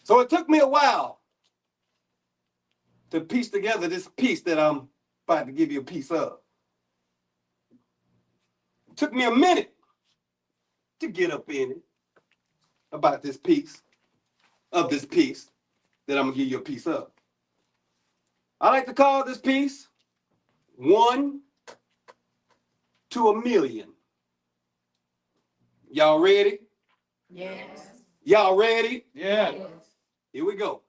So it took me a while to piece together this piece that I'm about to give you a piece of. It took me a minute to get up in it about this piece that I'm gonna give you a piece of. I like to call this piece 1 to 1,000,000. Y'all ready? Yes. Y'all ready? Yeah. Yes. Here we go.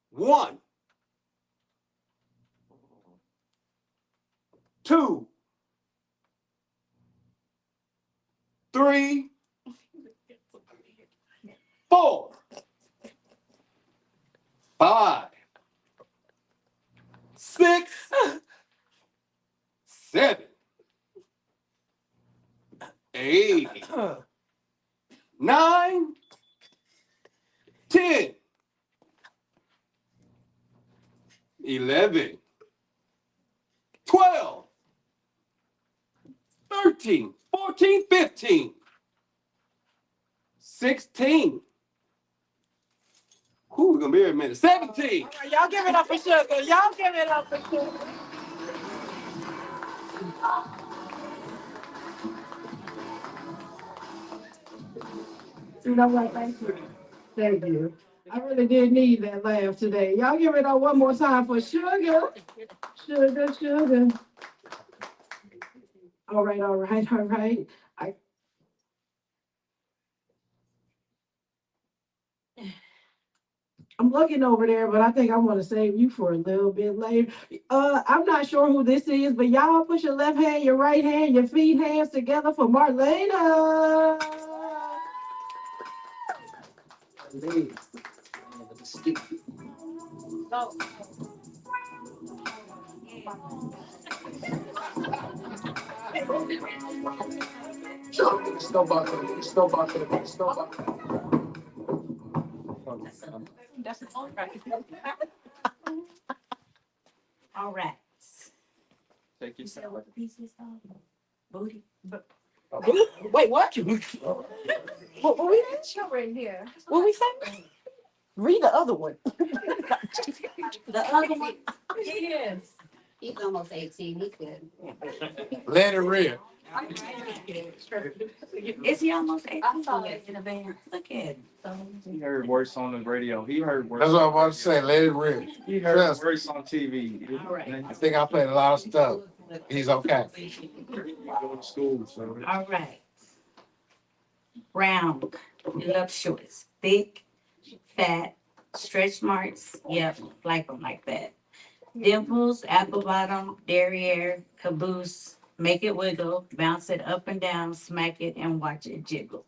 1, 2, 3, 4, 5, 6, 7, 8, 9, 10, 11, 12, 13, 14, 15, 16. Who we're gonna be here in a minute? 17. All right, y'all give it up for Sugar. Y'all give it up for Sugar. You know what? Thank you. Thank you. I really did need that laugh today. Y'all give it up one more time for Sugar. Sugar, Sugar. All right, all right, all right. I'm looking over there, but I think I want to save you for a little bit later. I'm not sure who this is, but y'all put your left hand, your right hand, your feet, hands together for Marlena. That's all right. All right. Take your You said what the piece is called? Booty. Wait, what? What we? Show right here. What we say? Read the other one. The other one. Yes. He's almost 18. He's good. Let it rip. Is he almost 18? I saw it. In a band. Look at it. He heard worse on the radio. He heard worse. That's what I'm about to say. Let it rip. He heard Trust. worse on TV. All right. I think I played a lot of stuff. He's okay. Going to school, so. All right. Round, voluptuous, thick, fat, stretch marks. Yep, like them like that. Dimples, apple bottom, derriere, caboose. Make it wiggle, bounce it up and down, smack it, and watch it jiggle.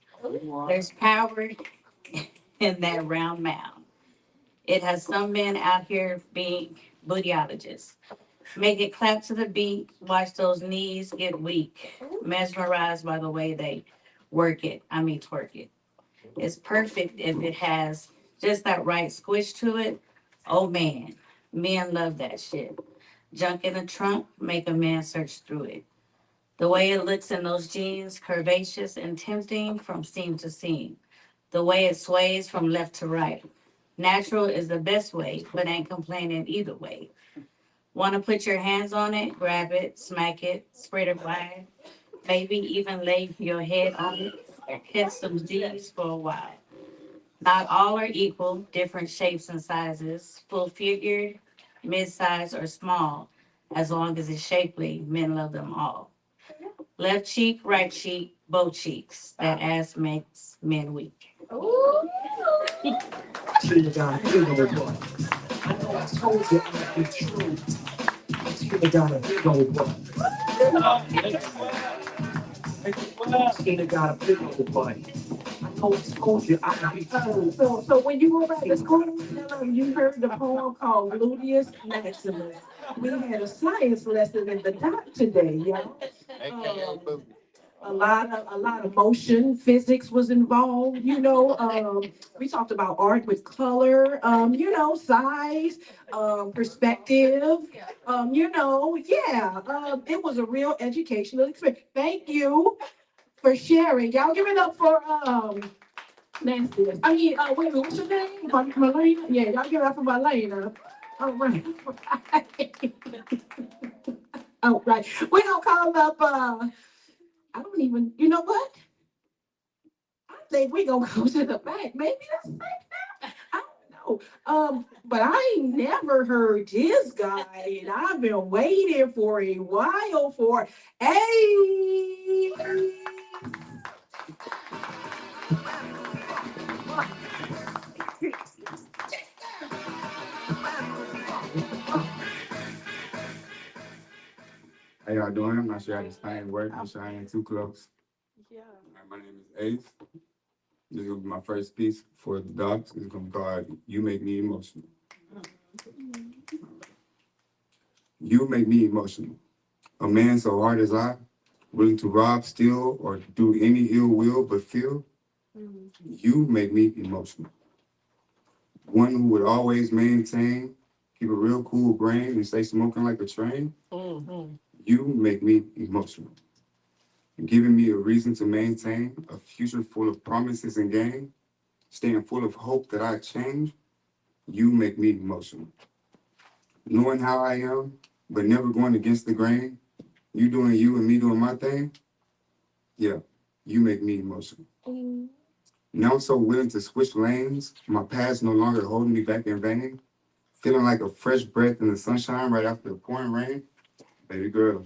There's power in that round mound. It has some men out here being bootyologists. Make it clap to the beat, watch those knees get weak. Mesmerized by the way they twerk it. It's perfect if it has just that right squish to it. Oh man, men love that shit. Junk in the trunk, make a man search through it. The way it looks in those jeans, curvaceous and tempting from seam to seam. The way it sways from left to right. Natural is the best way, but ain't complaining either way. Want to put your hands on it, grab it, smack it, spread it wide. Maybe even lay your head on it, hit some D's for a while. Not all are equal, different shapes and sizes, full figured, mid-size, or small. As long as it's shapely, men love them all. Left cheek, right cheek, both cheeks. That ass makes men weak. See you down here, old boy. I know I told you I'd be true. See you down here, old boy. See you got a big old boy. I know I told you I'd be true. So when you were back to school, you heard the poem called Gluteus Maximus. We had a science lesson in the doc today, y'all. AKA boo. A lot of motion, physics was involved, we talked about art with color, size, perspective, it was a real educational experience. Thank you for sharing. Y'all give it up for Nancy. I mean, wait a minute, what's your name? Marlena? Yeah, y'all give it up for Marlena. All right. All right. We're gonna call up I don't even, you know what? I think we're gonna go to the back. Maybe that's back now. I don't know. But I ain't never heard this guy, and I've been waiting for a while for Ace. How y'all doing? I'm not sure how this thing works. I'm sure I ain't too close. Yeah. My name is Ace. This will be my first piece for the dogs. It's gonna be called You Make Me Emotional. You make me emotional. A man so hard as I, willing to rob, steal, or do any ill will but feel. You make me emotional. One who would always maintain, keep a real cool brain and stay smoking like a train. You make me emotional. Giving me a reason to maintain a future full of promises and gain, staying full of hope that I change. You make me emotional. Knowing how I am, but never going against the grain. You doing you and me doing my thing. Yeah, you make me emotional. Now I'm so willing to switch lanes. My past no longer holding me back in vain. Feeling like a fresh breath in the sunshine right after the pouring rain. Baby girl,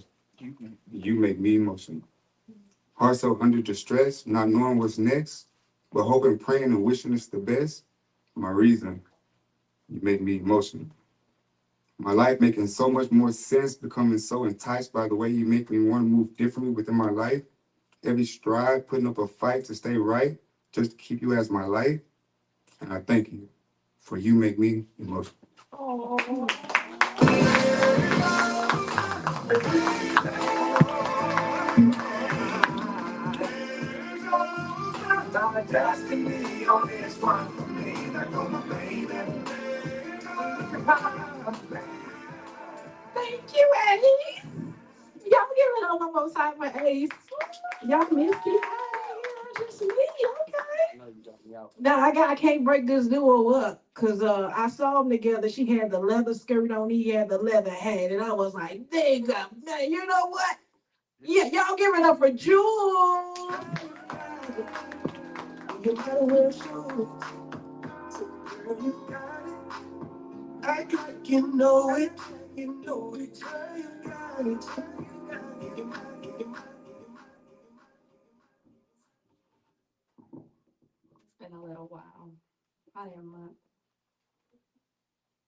you make me emotional. Heart so under distress, not knowing what's next, but hoping, praying, and wishing it's the best. My reason, you make me emotional. My life making so much more sense, becoming so enticed by the way you make me want to move differently within my life. Every stride, putting up a fight to stay right, just to keep you as my light. And I thank you for you make me emotional. My destiny on this one for me. That's all my baby. Thank you, Ace. Y'all give it up one more time for Ace. Y'all missed it. Just me, okay. Now I can't break this duo up because I saw them together. She had the leather skirt on, he had the leather hat, and I was like, nigga, man, you know what? Yeah, y'all give it up for Jewel. You gotta wear shoes. Girl, you got it. Act like you know it. You know it. Girl, you got it. You got it. It's been a little while, probably a month.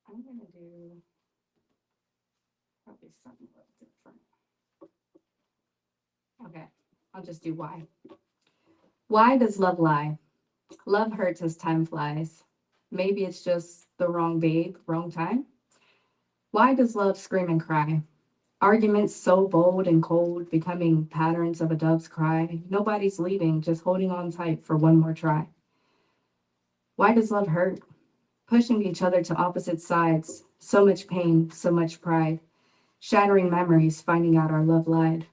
I'm gonna do probably something a little different. Okay, I'll just do why. Why does love lie? Love hurts as time flies. Maybe it's just the wrong babe, wrong time. Why does love scream and cry? Arguments so bold and cold, becoming patterns of a dove's cry. Nobody's leaving, just holding on tight for one more try. Why does love hurt? Pushing each other to opposite sides. So much pain, so much pride. Shattering memories, finding out our love lied.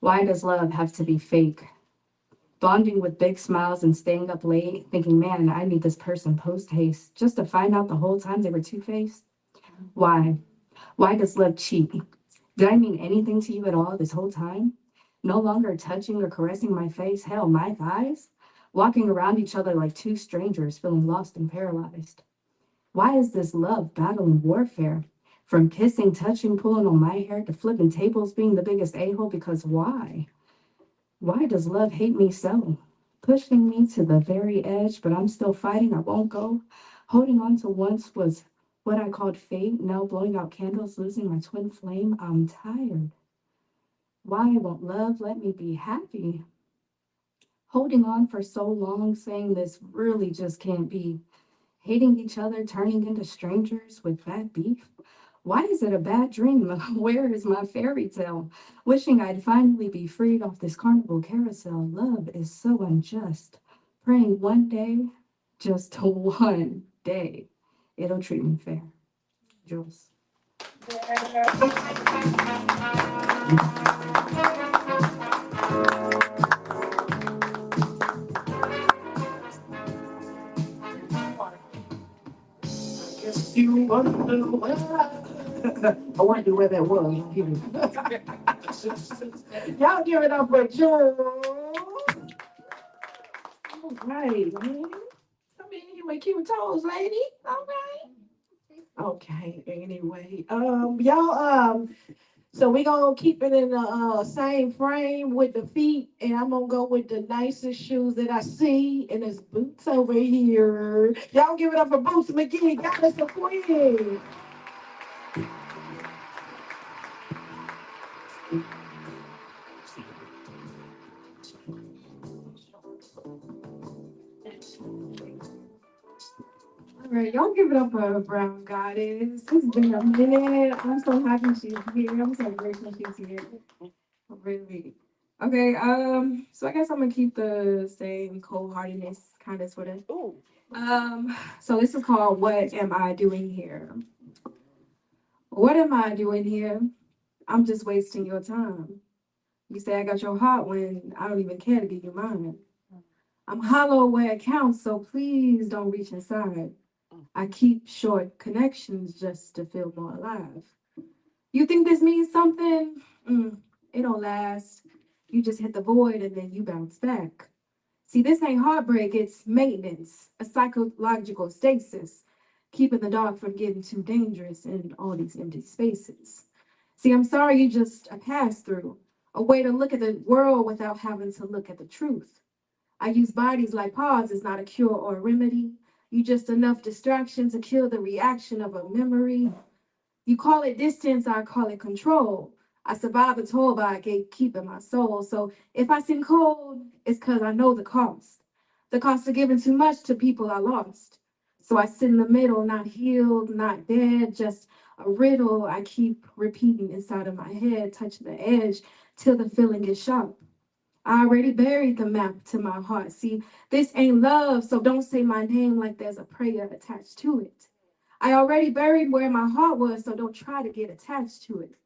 Why does love have to be fake? Bonding with big smiles and staying up late, thinking, man, I need this person post haste, just to find out the whole time they were two-faced. Why? Why does love cheat? Did I mean anything to you at all this whole time? No longer touching or caressing my face, hell, my thighs? Walking around each other like two strangers, feeling lost and paralyzed. Why is this love battling warfare? From kissing, touching, pulling on my hair to flipping tables, being the biggest a-hole, because why? Why does love hate me so? Pushing me to the very edge, but I'm still fighting, I won't go. Holding on to once was what I called fate, now blowing out candles, losing my twin flame, I'm tired. Why won't love let me be happy? Holding on for so long, saying this really just can't be. Hating each other, turning into strangers with bad beef. Why is it a bad dream? Where is my fairy tale? Wishing I'd finally be freed off this carnival carousel. Love is so unjust. Praying one day, just one day, it'll treat me fair. Jules. wonder where I wonder where that was. Y'all give it up for Joe. All right, man. Come in here with cute toes, lady. All right. Okay, anyway. Y'all, so we gonna keep it in the same frame with the feet, and I'm gonna go with the nicest shoes that I see, and it's Boots over here. Y'all give it up for Boots McGee, Goddess of Queen. All right, y'all give it up for Brown Goddess. It's been a minute. I'm so happy she's here. I'm so grateful she's here. Really. Okay, so I guess I'm gonna keep the same cold-heartedness kind of sort of. So this is called What Am I Doing Here? What am I doing here? I'm just wasting your time. You say I got your heart when I don't even care to give you mine. I'm hollow where it counts, so please don't reach inside. I keep short connections just to feel more alive. You think this means something? It don't last. You just hit the void and then you bounce back. See, this ain't heartbreak, it's maintenance, a psychological stasis, keeping the dark from getting too dangerous in all these empty spaces. See, I'm sorry you just a pass through, a way to look at the world without having to look at the truth. I use bodies like pauses, not a cure or a remedy. You just enough distraction to kill the reaction of a memory. You call it distance, I call it control. I survive the toll by gatekeeping my soul. So if I seem cold, it's because I know the cost. The cost of giving too much to people I lost. So I sit in the middle, not healed, not dead, just a riddle I keep repeating inside of my head, touching the edge till the feeling gets sharp. I already buried the map to my heart. See, this ain't love, so don't say my name like there's a prayer attached to it. I already buried where my heart was, so don't try to get attached to it.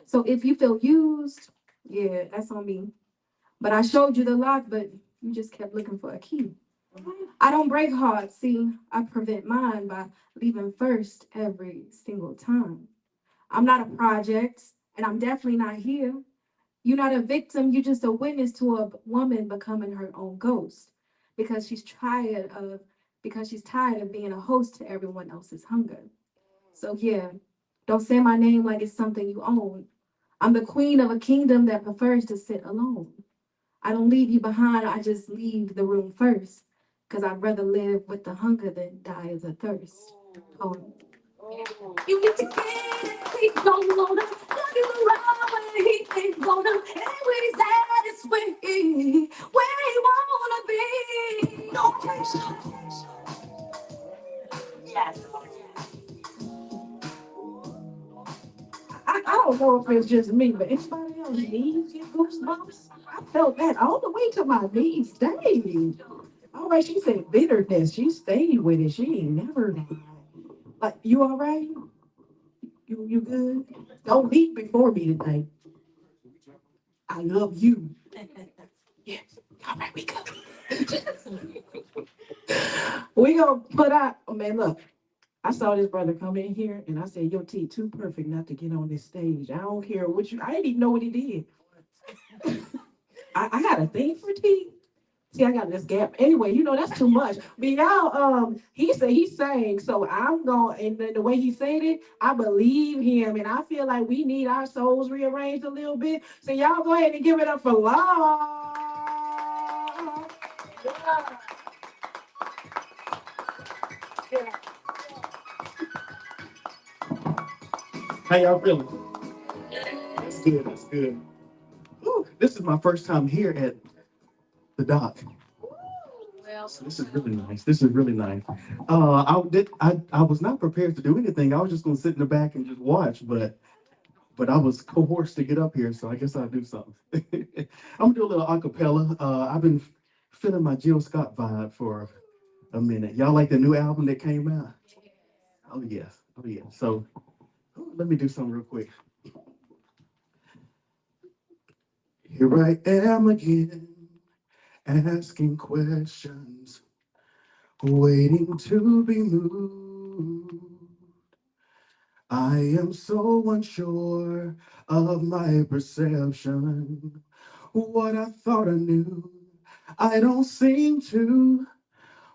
So if you feel used, yeah, that's on me. But I showed you the lock, but you just kept looking for a key. I don't break hearts, see, I prevent mine by leaving first every single time. I'm not a project, and I'm definitely not here. You're not a victim, you're just a witness to a woman becoming her own ghost because she's tired of being a host to everyone else's hunger. So yeah, don't say my name like it's something you own. I'm the queen of a kingdom that prefers to sit alone. I don't leave you behind, I just leave the room first. Because I'd rather live with the hunger than die of the thirst. Oh. You need to get it, keep going on, looking around where he ain't gonna, anywhere he's at, it's where he wanna be. Okay. Yes. I don't know if it's just me, but anybody else knees get goosebumps? I felt that all the way to my knees. Dang. All right, she said bitterness. She stayed with it. She ain't never died. Like, you all right? You good? Don't leave before me tonight. I love you. Yes. All right, we good. We gonna put out, oh man, look. I saw this brother come in here and I said, your teeth too perfect not to get on this stage. I don't care what I didn't even know what he did. I got a thing for teeth. See, I got this gap. Anyway, that's too much. But y'all, he said he sang, so I'm going, and the way he said it, I believe him, and I feel like we need our souls rearranged a little bit. So y'all go ahead and give it up for love. Yeah. Yeah. How y'all feeling? That's good. That's good. Whew, this is my first time here at the dock. So this is really nice. This is really nice. I was not prepared to do anything. I was just gonna sit in the back and just watch, but I was coerced to get up here, so I guess I'll do something. I'm gonna do a little acapella. I've been feeling my Jill Scott vibe for a minute. Y'all like the new album that came out? Oh yes. Oh yeah. So let me do something real quick. Here I am again, asking questions, waiting to be moved. I am so unsure of my perception. What I thought I knew, I don't seem to.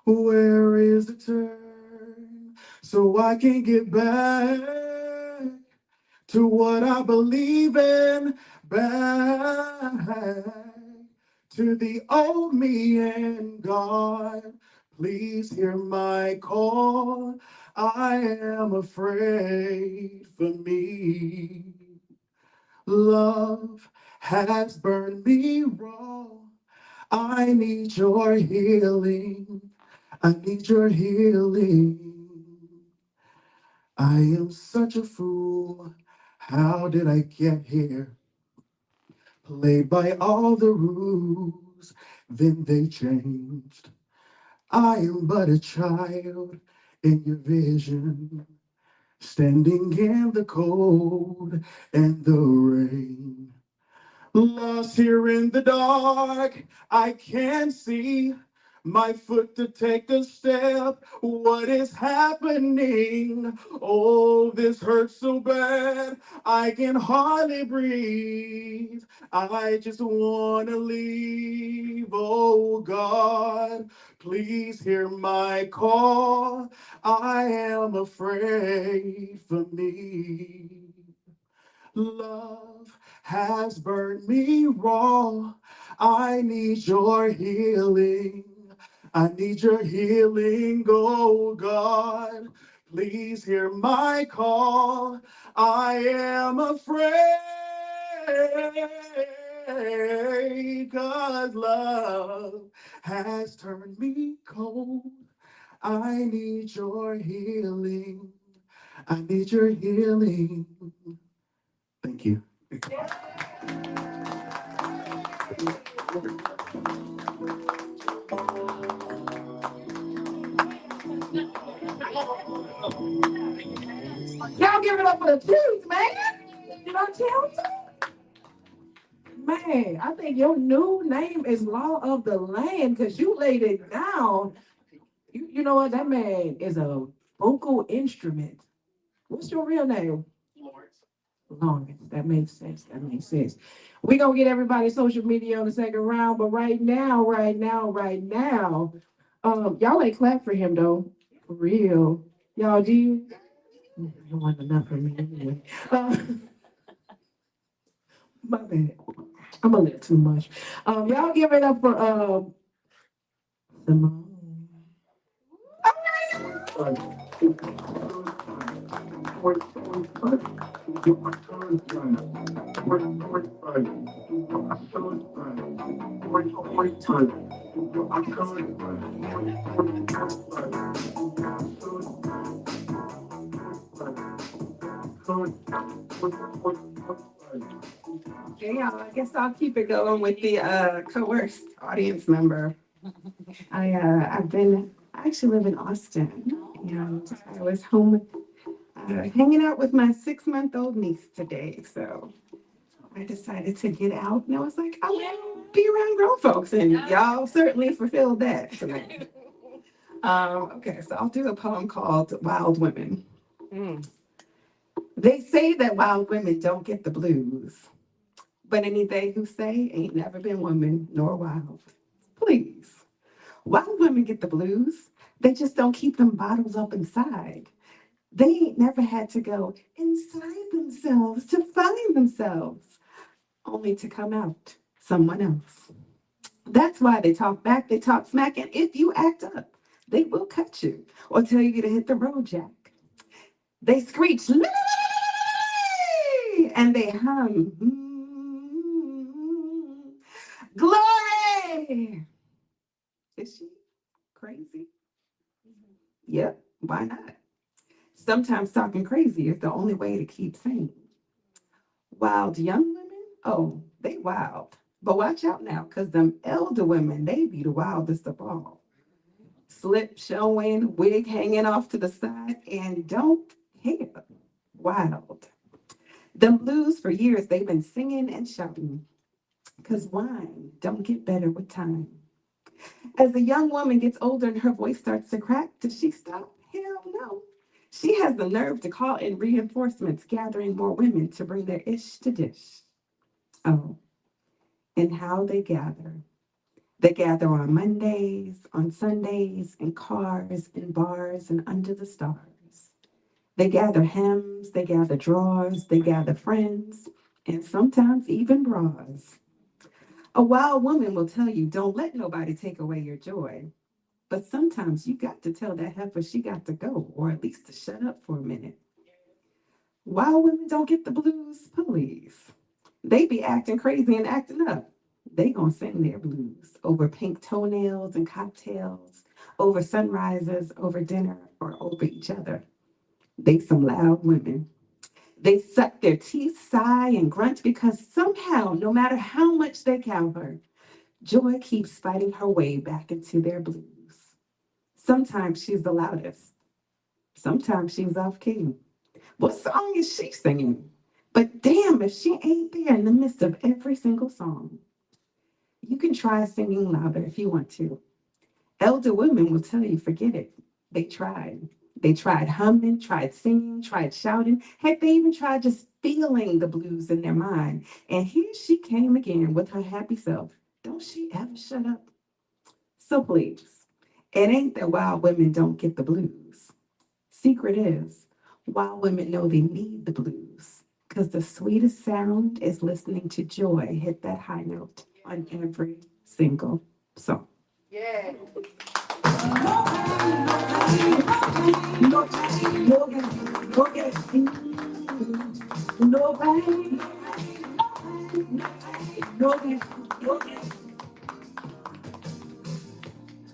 Where is the turn so I can get back to what I believe in? Back to the old me and God. Please hear my call. I am afraid for me. Love has burned me raw. I need your healing. I need your healing. I am such a fool. How did I get here? Played by all the rules, then they changed. I am but a child in your vision, standing in the cold and the rain. Lost here in the dark, I can't see my foot to take a step. What is happening? Oh, this hurts so bad, I can hardly breathe. I just wanna leave. Oh God, please hear my call. I am afraid for me. Love has burned me raw. I need your healing. I need your healing, oh God. Please hear my call. I am afraid, 'cause love has turned me cold. I need your healing. I need your healing. Thank you. Y'all give it up for the truth, man. Did I tell you? Man, I think your new name is Law of the Land because you laid it down. You know what? That man is a vocal instrument. What's your real name? Lawrence. That makes sense. That makes sense. We're gonna get everybody's social media on the second round, but right now, y'all ain't clap for him though. For real. Y'all do you? You don't want enough from me anyway. My bad. I'm a little too much. Y'all give it up for Simone. Okay, y'all, I guess I'll keep it going with the coerced audience member. I actually live in Austin, and I was home hanging out with my 6-month-old niece today. So I decided to get out, and I was like, I want to be around grown folks, and y'all certainly fulfilled that tonight. Okay, so I'll do a poem called Wild Women. They say that wild women don't get the blues, but any they who say ain't never been woman nor wild. Please. Wild women get the blues. They just don't keep them bottles up inside. They ain't never had to go inside themselves to find themselves, only to come out someone else. That's why they talk back, they talk smack, and if you act up, they will cut you or tell you to hit the road jack. They screech, "Lee!" and they hum, "Glory!" Is she crazy? Yep, why not? Sometimes talking crazy is the only way to keep sane. Wild young women, oh, they wild. But watch out now, because them elder women, they be the wildest of all. Slip showing, wig hanging off to the side, and don't care. Wild. Them blues for years, they've been singing and shouting, because wine don't get better with time. As the young woman gets older and her voice starts to crack, does she stop? Hell no. She has the nerve to call in reinforcements, gathering more women to bring their ish to dish. Oh, and how they gather. They gather on Mondays, on Sundays, in cars, in bars, and under the stars. They gather hems, they gather drawers, they gather friends, and sometimes even bras. A wild woman will tell you, don't let nobody take away your joy. But sometimes you got to tell that heifer she got to go, or at least to shut up for a minute. Wild women don't get the blues, please. They be acting crazy and acting up. They gonna sing their blues over pink toenails and cocktails, over sunrises, over dinner, or over each other. They some loud women. They suck their teeth, sigh, and grunt because somehow, no matter how much they cow her, joy keeps fighting her way back into their blues. Sometimes she's the loudest. Sometimes she's off key. What song is she singing? But damn if she ain't there in the midst of every single song. You can try singing louder if you want to. Elder women will tell you, forget it. They tried. They tried humming, tried singing, tried shouting. Heck, they even tried just feeling the blues in their mind. And here she came again with her happy self. Don't she ever shut up? So please, it ain't that wild women don't get the blues. Secret is, wild women know they need the blues because the sweetest sound is listening to joy hit that high note on every single song. Yeah.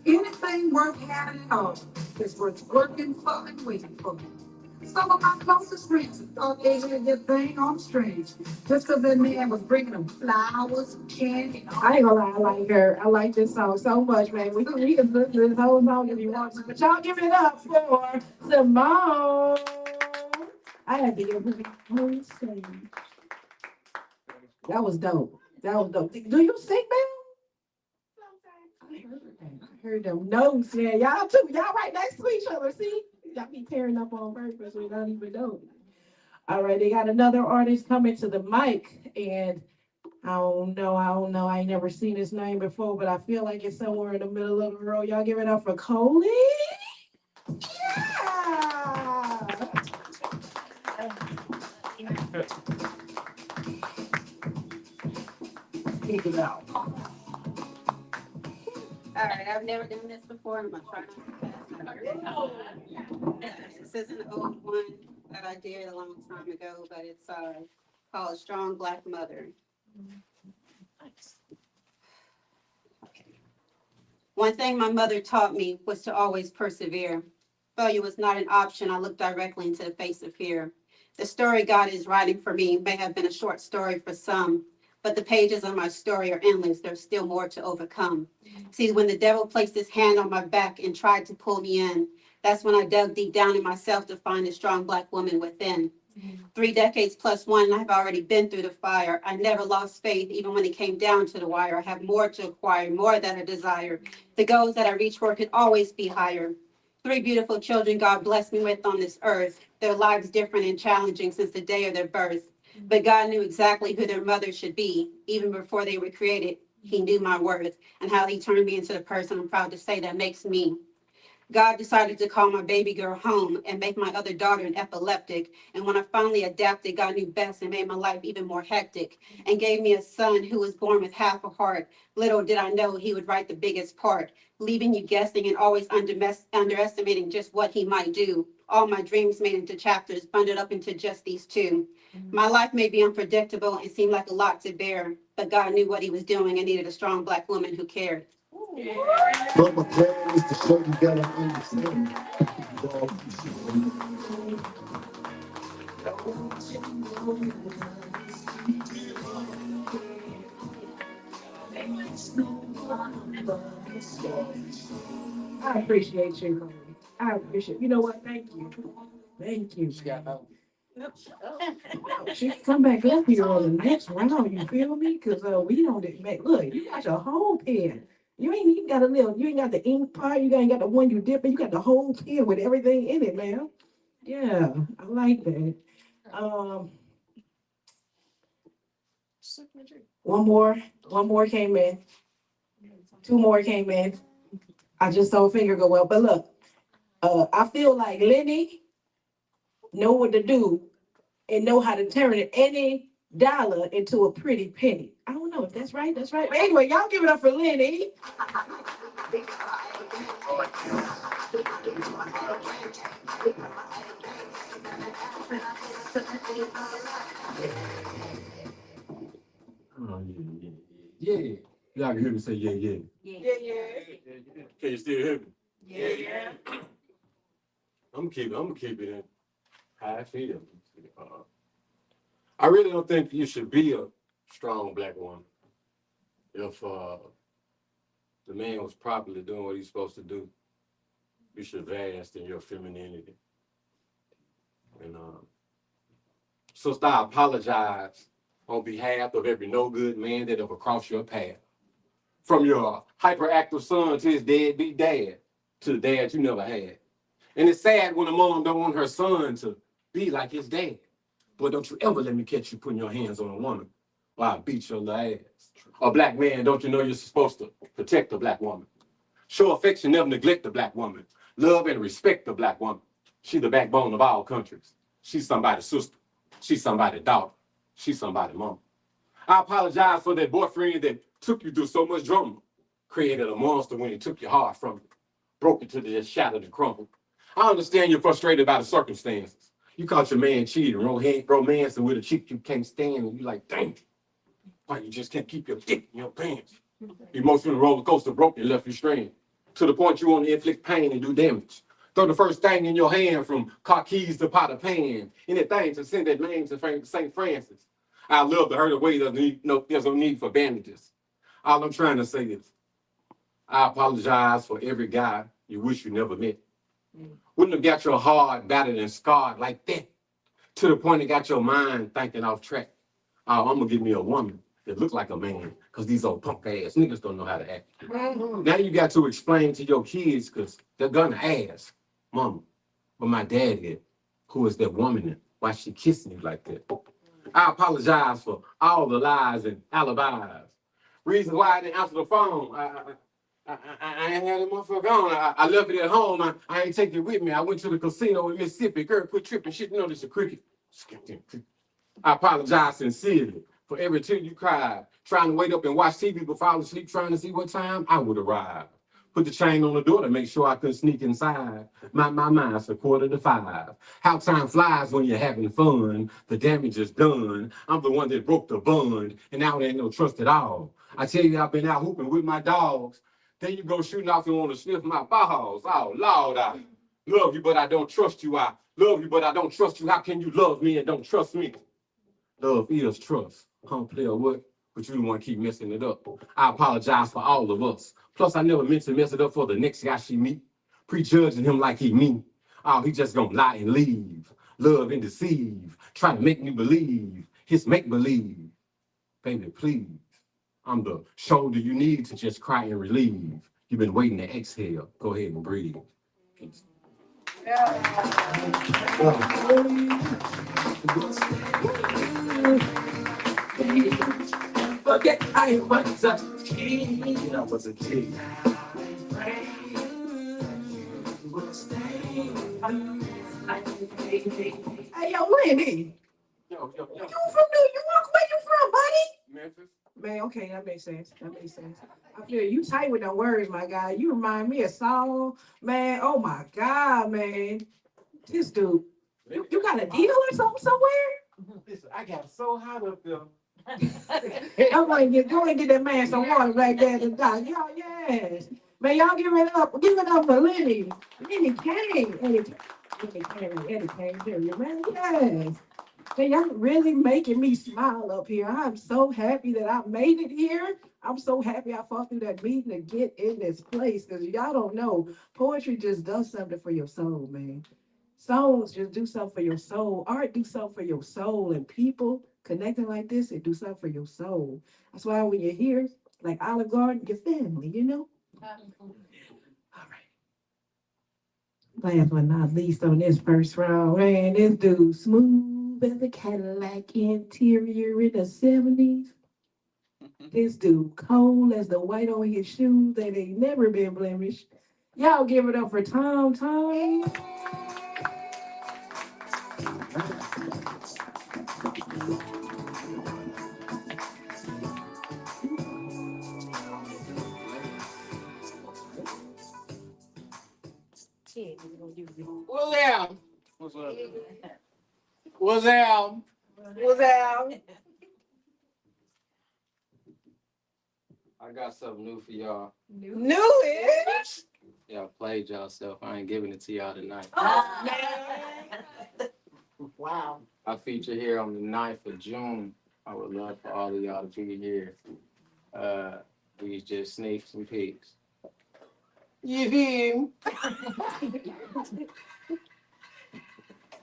Anything worth having at all is worth working for and waiting for. Some of my closest friends thought they had their thing on strings just because their man was bringing them flowers and candy. I ain't gonna lie, I like her. I like this song so much, man. We can listen to this whole song if you want to, but y'all give it up for Simone. I had to give her the whole stage. That was dope. That was dope. Do you sing, man? I heard them notes, man. Y'all too. Y'all right next to each other. See, y'all be pairing up on purpose. We don't even know. All right, they got another artist coming to the mic, and I don't know. I ain't never seen his name before, but I feel like it's somewhere in the middle of the road. Y'all give it up for Coley. Yeah. Speak it out. All right, I've never done this before. I'm gonna try not to pass. This is an old one that I did a long time ago, but it's called Strong Black Mother. One thing my mother taught me was to always persevere. Failure was not an option. I looked directly into the face of fear. The story God is writing for me may have been a short story for some, but the pages of my story are endless. There's still more to overcome. See, when the devil placed his hand on my back and tried to pull me in, that's when I dug deep down in myself to find a strong Black woman within. 3 decades plus one, I've already been through the fire. I never lost faith, even when it came down to the wire. I have more to acquire, more than I desire. The goals that I reach for could always be higher. 3 beautiful children God blessed me with on this earth. Their lives different and challenging since the day of their birth. But God knew exactly who their mother should be. Even before they were created, He knew my worth and how He turned me into the person I'm proud to say that makes me. God decided to call my baby girl home and make my other daughter an epileptic. And when I finally adapted, God knew best and made my life even more hectic and gave me a son who was born with half a heart. Little did I know he would write the biggest part, leaving you guessing and always underestimating just what he might do. All my dreams made into chapters, bundled up into just these 2. My life may be unpredictable and seem like a lot to bear, but God knew what He was doing and needed a strong Black woman who cared. But my plan is to show you that I understand. I appreciate you, Coley. I appreciate. You know what? Thank you. Thank you. She got no. She can come back up here on the next round. You feel me? Because we don't make. Look, you got your whole pen. You ain't even got a little. You ain't got the ink part. You ain't got the one you dip in. You got the whole pen with everything in it, man. Yeah, I like that. Um, one more came in, two more came in. I just saw a finger go up, but look, I feel like Lenny know what to do and know how to turn any dollar into a pretty penny. I don't know if that's right. That's right. But anyway, y'all give it up for Lenny. Oh, yeah. Y'all can hear me say yeah, yeah. Yeah, yeah. Can you still hear me? Yeah. I'm gonna keep it in how I feel. I really don't think you should be a strong black woman if the man was properly doing what he's supposed to do. You should vast in your femininity. And sister, I apologize on behalf of every no good man that ever crossed your path. From your hyperactive son to his deadbeat dad, to the dad you never had. And it's sad when a mom don't want her son to be like his dad. But don't you ever let me catch you putting your hands on a woman while I beat your little ass. A black man, don't you know you're supposed to protect the black woman? Show affection, never neglect the black woman. Love and respect the black woman. She's the backbone of all countries. She's somebody's sister. She's somebody's daughter. She's somebody's mom. I apologize for that boyfriend that took you through so much drama. Created a monster when he took your heart from you. Broke it to the shattered and crumbled. I understand you're frustrated by the circumstances. You caught your man cheating, romancing with a chick you can't stand, and you like, dang, why you just can't keep your dick in your pants? Emotional roller coaster broke you, left you stranded. To the point you want to inflict pain and do damage. Throw the first thing in your hand from car keys to pot of pan. Anything to send that name to St. Francis. I love to hurt away, there's no need for bandages. All I'm trying to say is, I apologize for every guy you wish you never met. Wouldn't have got your heart battered and scarred like that. To the point it got your mind thinking off track. Oh, I'm gonna give me a woman that look like a man, because these old punk ass niggas don't know how to act. Now you got to explain to your kids, because they're gonna ask, Mama, but my daddy, who is that woman and why she kissing you like that? I apologize for all the lies and alibis. Reasons why I didn't answer the phone. I ain't had that motherfucker on. I left it at home. I ain't take it with me. I went to the casino in Mississippi. Girl, quit tripping. Shit, you know this is a cricket. I apologize sincerely for every tear you cried, trying to wait up and watch TV before I was asleep, trying to see what time I would arrive. Put the chain on the door to make sure I couldn't sneak inside. My mind's a 4:45. How time flies when you're having fun. The damage is done. I'm the one that broke the bond, and now there ain't no trust at all. I tell you, I've been out hooping with my dogs. Then you go shooting off and want to sniff my balls. Oh, Lord, I love you, but I don't trust you. I love you, but I don't trust you. How can you love me and don't trust me? Love is trust. I don't play or what, but you don't want to keep messing it up. I apologize for all of us. Plus, I never meant to mess it up for the next guy she meet. Prejudging him like he me. Oh, he just gonna lie and leave. Love and deceive. Trying to make me believe. His make-believe. Baby, please. I'm the shoulder you need to just cry and relieve. You've been waiting to exhale. Go ahead and breathe. Peace. Forget I was a kid. I was a kid. Hey, yo, Lenny. Yo. You from New York? Where you from, buddy? Memphis? Man, okay, that makes sense. That makes sense. I feel you tight with the words, my guy. You remind me of Saul, man. Oh my God, man. This dude, you got a deal or something somewhere? Listen, I got so hot up there. I'm like, go and get that man some water back there to die. Yo, yes. Man, y'all give it up for Lenny. Lenny came. Eddie came here, man. Yes. Man, y'all really making me smile up here. I'm so happy that I made it here. I'm so happy I fought through that meeting to get in this place, because y'all don't know, poetry just does something for your soul, man. Songs just do something for your soul. Art do something for your soul. And people connecting like this, it do something for your soul. That's why when you're here, like Olive Garden, your family, you know? All right. Last but not least on this first round, man, this dude smooth as a Cadillac interior in the 70s. This dude cold as the white on his shoes that ain't never been blemished. Y'all give it up for Tom Tom. What's out? What's up? What's out? What's out? I got something new for y'all. Knew it. Y'all played yourself. I ain't giving it to y'all tonight. Oh, man. Wow. I feature here on the 9th of June. I would love for all of y'all to be here. These just sneaks and peeks. You hear?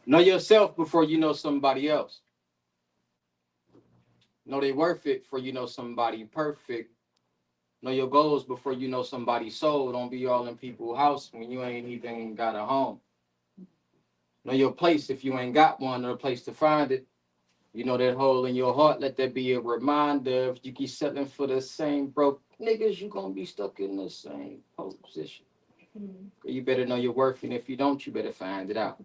Know yourself before you know somebody else. Know they worth it before you know somebody perfect. Know your goals before you know somebody's soul. Don't be all in people's house when you ain't even got a home. Know your place if you ain't got one or a place to find it. You know that hole in your heart, let that be a reminder. If you keep settling for the same broke niggas, you gonna be stuck in the same position. You better know your worth, and if you don't, you better find it out.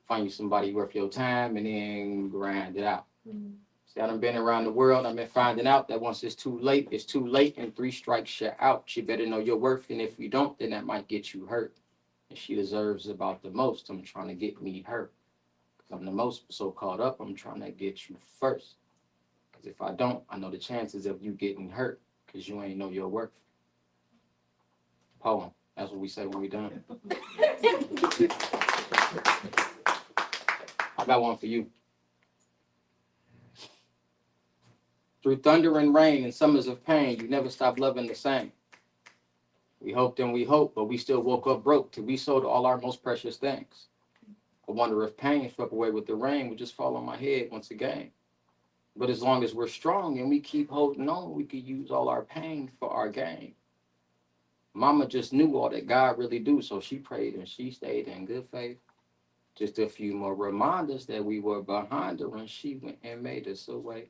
Find you somebody worth your time and then grind it out. See, I done been around the world. I've been finding out that once it's too late, and 3 strikes you're out. You better know your worth, and if you don't, then that might get you hurt. And she deserves about the most. I'm trying to get me hurt. Because I'm the most so caught up, I'm trying to get you first. Because if I don't, I know the chances of you getting hurt because you ain't know your worth. Poem. That's what we say when we done. I got one for you. Through thunder and rain and summers of pain, you never stopped loving the same. We hoped and we hoped, but we still woke up broke till we sold all our most precious things. I wonder if pain swept away with the rain would just fall on my head once again. But as long as we're strong and we keep holding on, we could use all our pain for our gain. Mama just knew all that God really do, so she prayed and she stayed in good faith. Just a few more reminders that we were behind her when she went and made us away.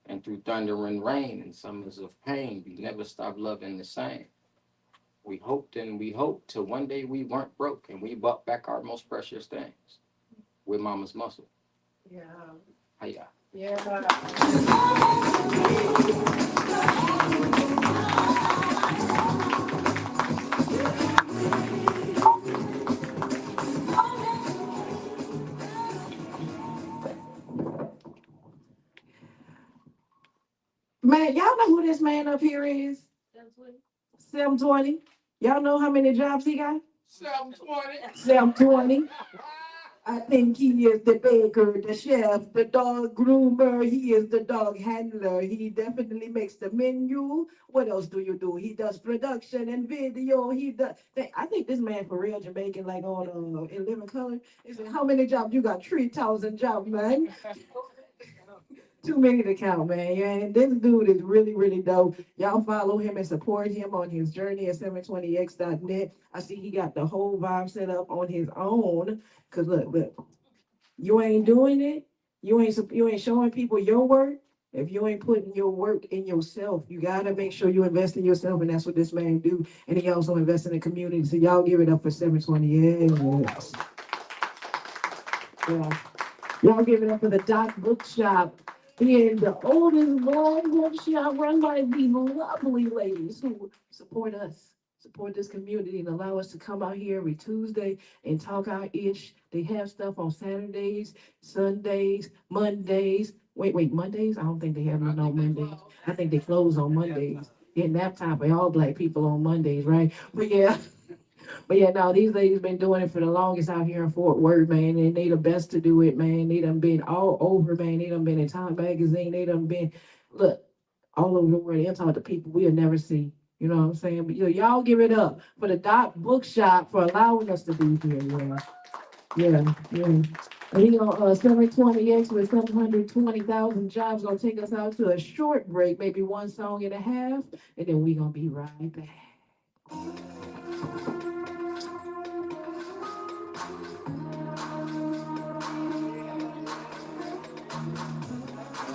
And through thunder and rain and summers of pain, we never stopped loving the same. We hoped and we hoped till one day we weren't broke and we bought back our most precious things with Mama's muscle. Yeah. Hiya. Yeah. Man, y'all know who this man up here is? 720. Y'all know how many jobs he got? 720. 720. I think he is the baker, the chef, the dog groomer. He is the dog handler. He definitely makes the menu. What else do you do? He does production and video. He does. I think this man for real Jamaican, like on in Living Color. He said, "How many jobs you got? 3,000 jobs, man." Too many to count, man. Yeah, and this dude is really, really dope. Y'all follow him and support him on his journey at 720x.net. I see he got the whole vibe set up on his own. Cause look, you ain't doing it. You ain't showing people your work. If you ain't putting your work in yourself, you gotta make sure you invest in yourself, and that's what this man do. And he also invests in the community. So y'all give it up for 720x. Yeah. Y'all give it up for the Doc Bookshop. And the oldest blind bookshop run by these lovely ladies who support us, support this community, and allow us to come out here every Tuesday and talk our ish. They have stuff on Saturdays, Sundays, Mondays. Wait, Mondays? I don't think they have no Mondays. I think they close on Mondays. Yeah, nap time for all black people on Mondays, right? But yeah. But yeah, no, these ladies been doing it for the longest out here in Fort Worth, man, and they the best to do it, man. They done been all over, man. They done been in Time Magazine. They done been, look, all over the world. They're talking to people we'll never see. You know what I'm saying? But y'all give it up for the Doc Bookshop for allowing us to be here. Yeah. And he on 720x with 720,000 jobs gonna take us out to a short break, maybe one song and a half, and then we gonna be right back.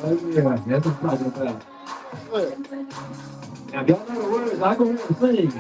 Yeah, that's what I'm talking about. Now, if y'all know the words, I go ahead and sing.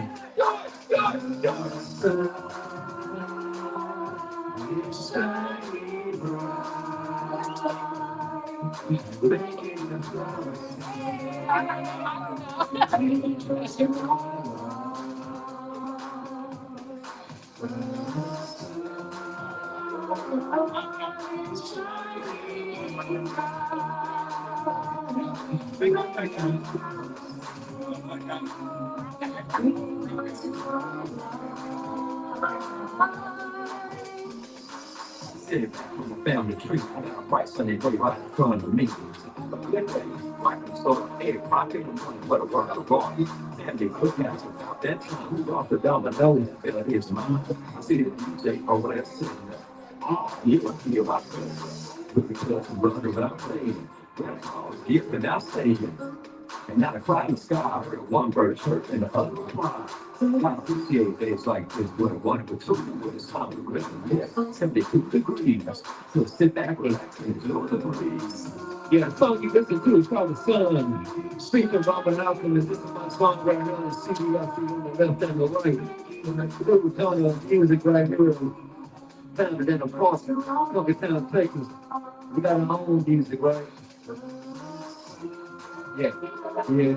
Sitting back from a family tree, I got a bright sunny day right in front of me. So, hey, my people want what a work of God. And they cook out about that time. Who off the domino? It is mine. I see the DJ over there sitting there. Oh, you want to be about this. With the clubs and brother without playing. That's all gift without saving. And not a cloudy sky, I heard one bird chirp and the other fly. I appreciate days like this, what a wonderful tool, when it's time to rest. Yes, 72 degrees. So sit back, relax, and enjoy the breeze. Yeah, the song you listen to is called The Sun. Speaking of Robert Alchemist, this is my song right here on CBS on the left and the right. And that's the little tone of music right here, founded in a Boston, Town, Texas. We got our own music, right? Yeah. Yeah.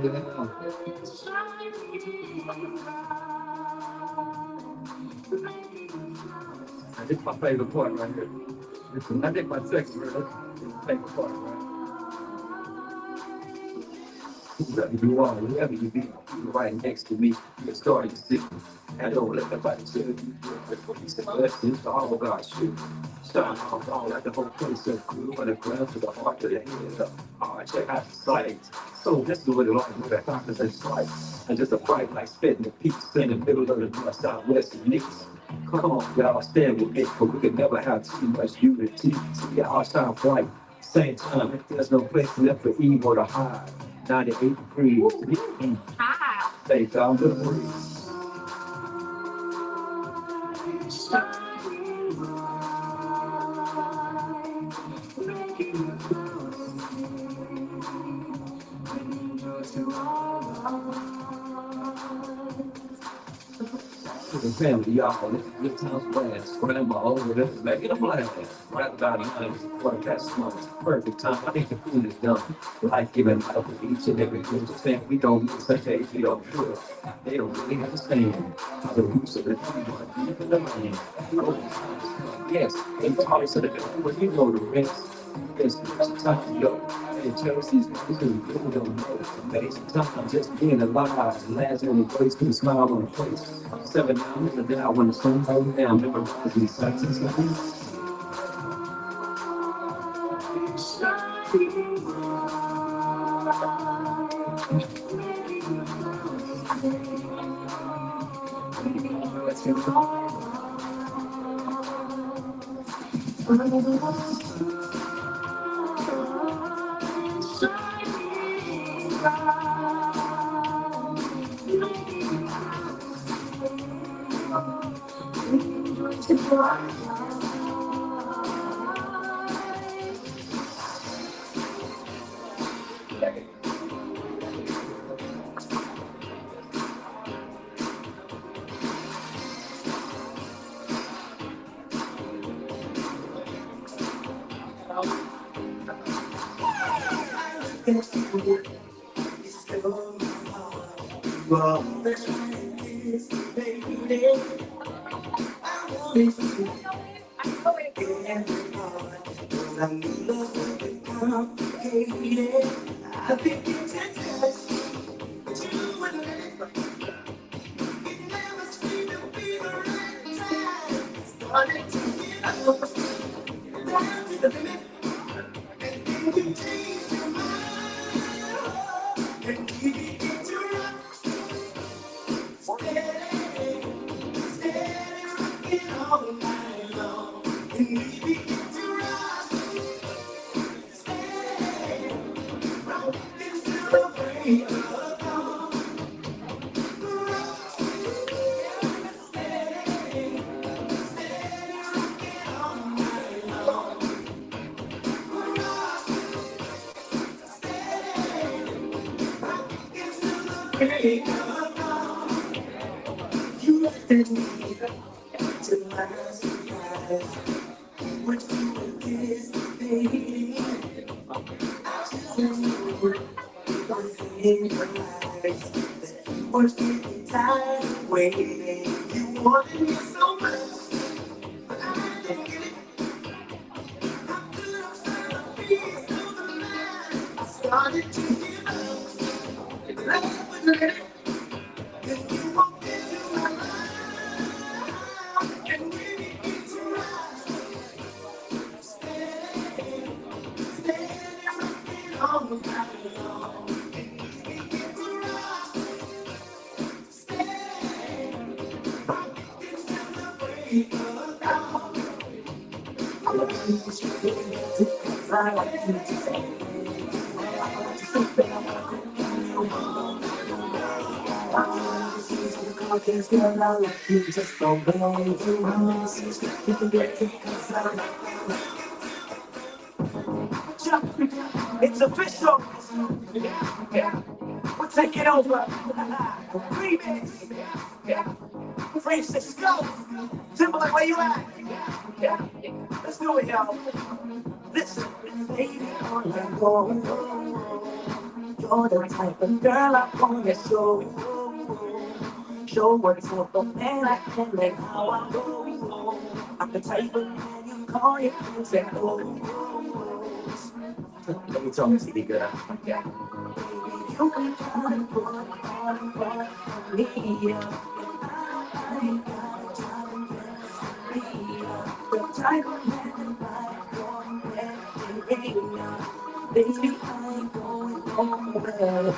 This is my favorite part right here. I think my second verse, this is my favorite part, right? Whoever you are, whoever you be, you're right next to me. You're starting to see. I don't let nobody tell you. It's a blessing to all of God's shit. Starting off all like the whole place so cool, from the ground to the heart to the head. Check out the sight. So let's do it along with that confidence and sight. And just a bright light spitting the peaks in the middle of the north, southwest, and east. Come on, y'all, stand with me, but we could never have too much unity. See, our shine bright. Same time, there's no place left for evil to hide. 98 degrees. Hi. Stay down to the breeze. The family, y'all, this is good times blast. Grandma over there, make it a blast. Right about 9, quarter past 1, perfect time. I think the food is done. Like giving out for each and every good thing. We don't miss such a we don't sure. They don't really understand how the roots of the tree run deep in the land. Yes, they taught us that when you know the rest, it's the time, yo. And Chelsea's people really don't know. It's amazing time just being alive. The last only place put a smile on the face. 7 hours a day when the sun goes down, memorizing these sights and sounds. I think it's a test, but you would never. It never seemed to be the right time. Started to get up, down to the limit, and then you changed your mind. And we begin to rock, steady rocking all night long. And we begin to rock, steady rocking till the break of dawn. break of dawn. You lifted me to my surprise. What you anticipating, was in your eyes. Was getting tired of waiting. You wanted me so much, but I just get it. I could have found a piece of the mind. I started to give up. Love was ready. Then you walked into my life. And when it gets right, stay, stay rocking on the ground. And when it gets right, stay, rocking till the break of dawn. I love you, because I like you to say. Cause girl, I love you just the way you are. You can get it cause I love you. It's official. Yeah. We're taking over. Remix. Yeah. Francisco. Timberlake, where you at? Yeah. Let's do it, y'all. Listen. Baby, on the go. You're the type of girl I wanna show. Show what type of man I can make how I go. I'm the type of man you call your friends and go. Let me talk to you, girl. Yeah. Baby, you can come and for me. I ain't got time to be the type of man like your man. Baby, I ain't going nowhere.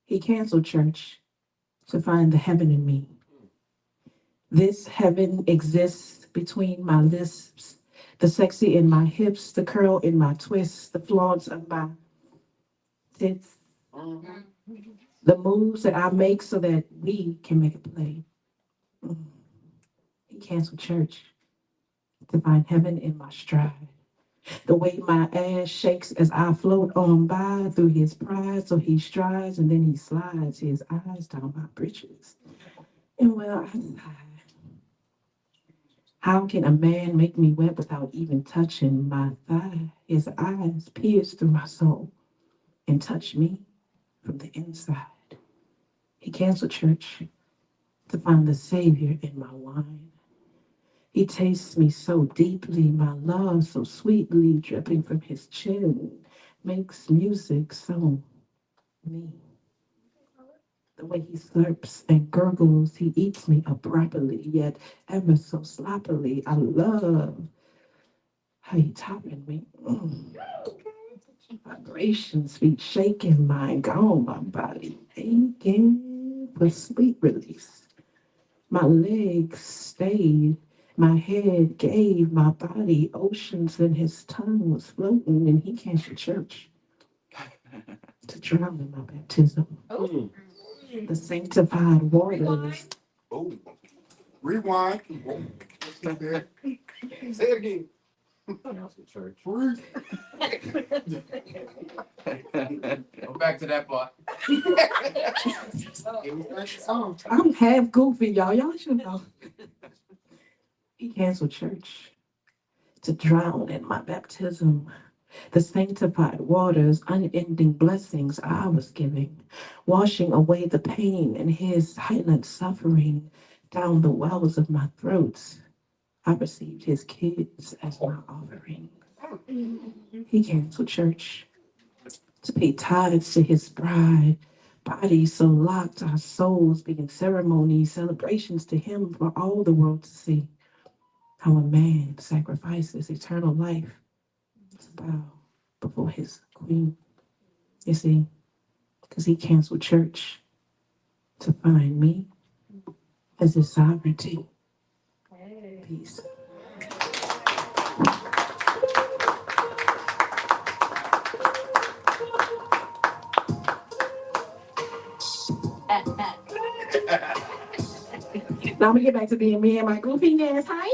He canceled church to find the heaven in me. This heaven exists between my lisps, the sexy in my hips, the curl in my twists, the flaws of my tits, the moves that I make so that we can make a play. He canceled church to find heaven in my stride. The way my ass shakes as I float on by through his pride, so he strides and then he slides his eyes down my britches. And well, I sigh. How can a man make me wet without even touching my thigh? His eyes pierce through my soul and touch me from the inside. He canceled church to find the Savior in my wine. He tastes me so deeply, my love so sweetly dripping from his chin, makes music so me. The way he slurps and gurgles, he eats me up properly, yet ever so sloppily. I love how he topping me. Vibrations, feet shaking, mind gone, my body aching for sweet release. My legs stayed, my head gave, my body oceans, and his tongue was floating, and he came to church to drown in my baptism. The sanctified waters. Oh, rewind. Say it again. Church. Go back to that part. I'm half goofy, y'all. Y'all should know. He canceled church to drown in my baptism. The sanctified waters, unending blessings I was giving, washing away the pain and his silent suffering down the wells of my throats. I received his kids as my offering. He canceled church to pay tithes to his bride. Bodies so locked, our souls being ceremonies, celebrations to him for all the world to see. How a man sacrifices eternal life to bow before his queen. You see, because he canceled church to find me as his sovereignty. Peace. Now I'm gonna get back to being me and my goofiness. Hi,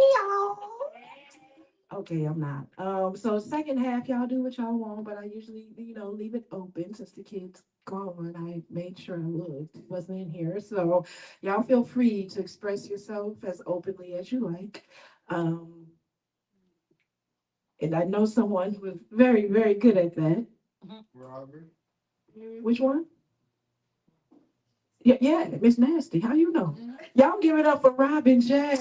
y'all. Okay, I'm not. So second half, y'all do what y'all want, but I usually, leave it open since the kids gone. I made sure I looked, wasn't in here. So y'all feel free to express yourself as openly as you like. Um, and I know someone who is very, very good at that. Robert. Which one? Yeah, Miss Nasty. How you know? Y'all give it up for Robin J.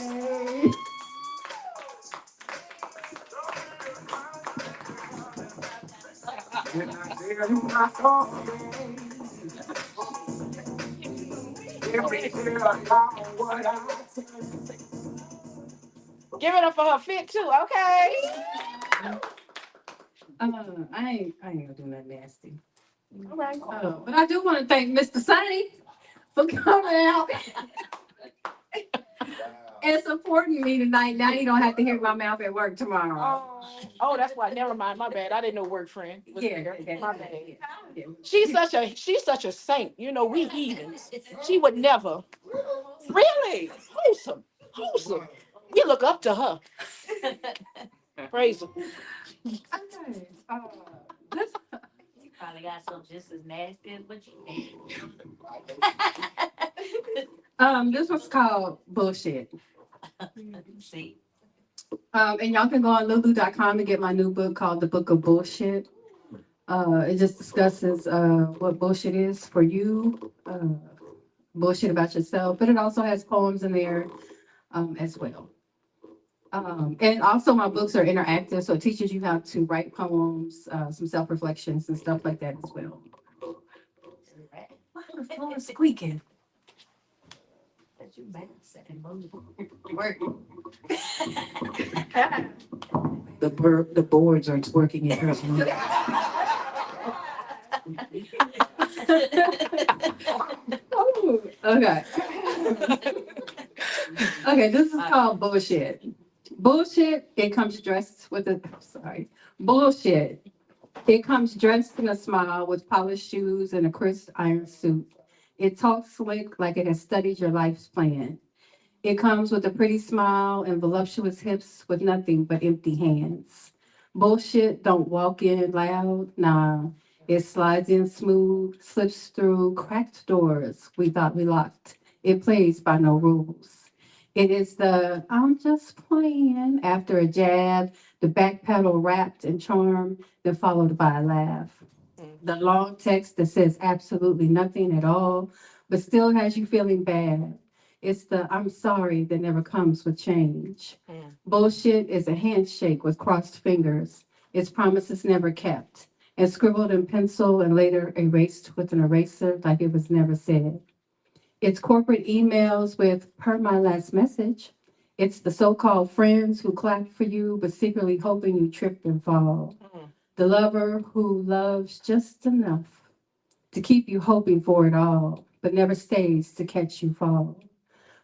And I tell you my story. Every day I know what I Give it up for her fit too, okay? I ain't gonna do nothing nasty. All right. But I do want to thank Mr. Sonny for coming out and supporting me tonight. Now you don't have to hear my mouth at work tomorrow. Oh, that's why. Never mind. My bad. I didn't know work friend was Yeah, there. yeah, My yeah, bad. yeah. She's such a saint. You know, we heathens. She would never. Really? Wholesome. We look up to her. Praise her. Okay. You probably got something just as nasty as what you This one's called Bullshit. see. And y'all can go on lulu.com and get my new book called The Book of Bullshit. It just discusses what bullshit is for you, bullshit about yourself, but it also has poems in there as well. And also my books are interactive, so it teaches you how to write poems, some self-reflections and stuff like that as well. Why the floor is squeaking? That you back second work. The boards are working in her. Oh, okay. Okay, this is called Bullshit. Bullshit, it comes dressed with a, sorry. Bullshit, it comes dressed in a smile with polished shoes and a crisp iron suit. It talks slick like it has studied your life's plan. It comes with a pretty smile and voluptuous hips with nothing but empty hands. Bullshit don't walk in loud, nah. It slides in smooth, slips through cracked doors we thought we locked. It plays by no rules. It is the I'm just playing after a jab, the back pedal wrapped in charm, then followed by a laugh. The long text that says absolutely nothing at all, but still has you feeling bad. It's the I'm sorry that never comes with change. Bullshit is a handshake with crossed fingers. Its promises never kept, and scribbled in pencil and later erased with an eraser like it was never said. It's corporate emails with per my last message. It's the so-called friends who clap for you, but secretly hoping you trip and fall. The lover who loves just enough to keep you hoping for it all, but never stays to catch you fall.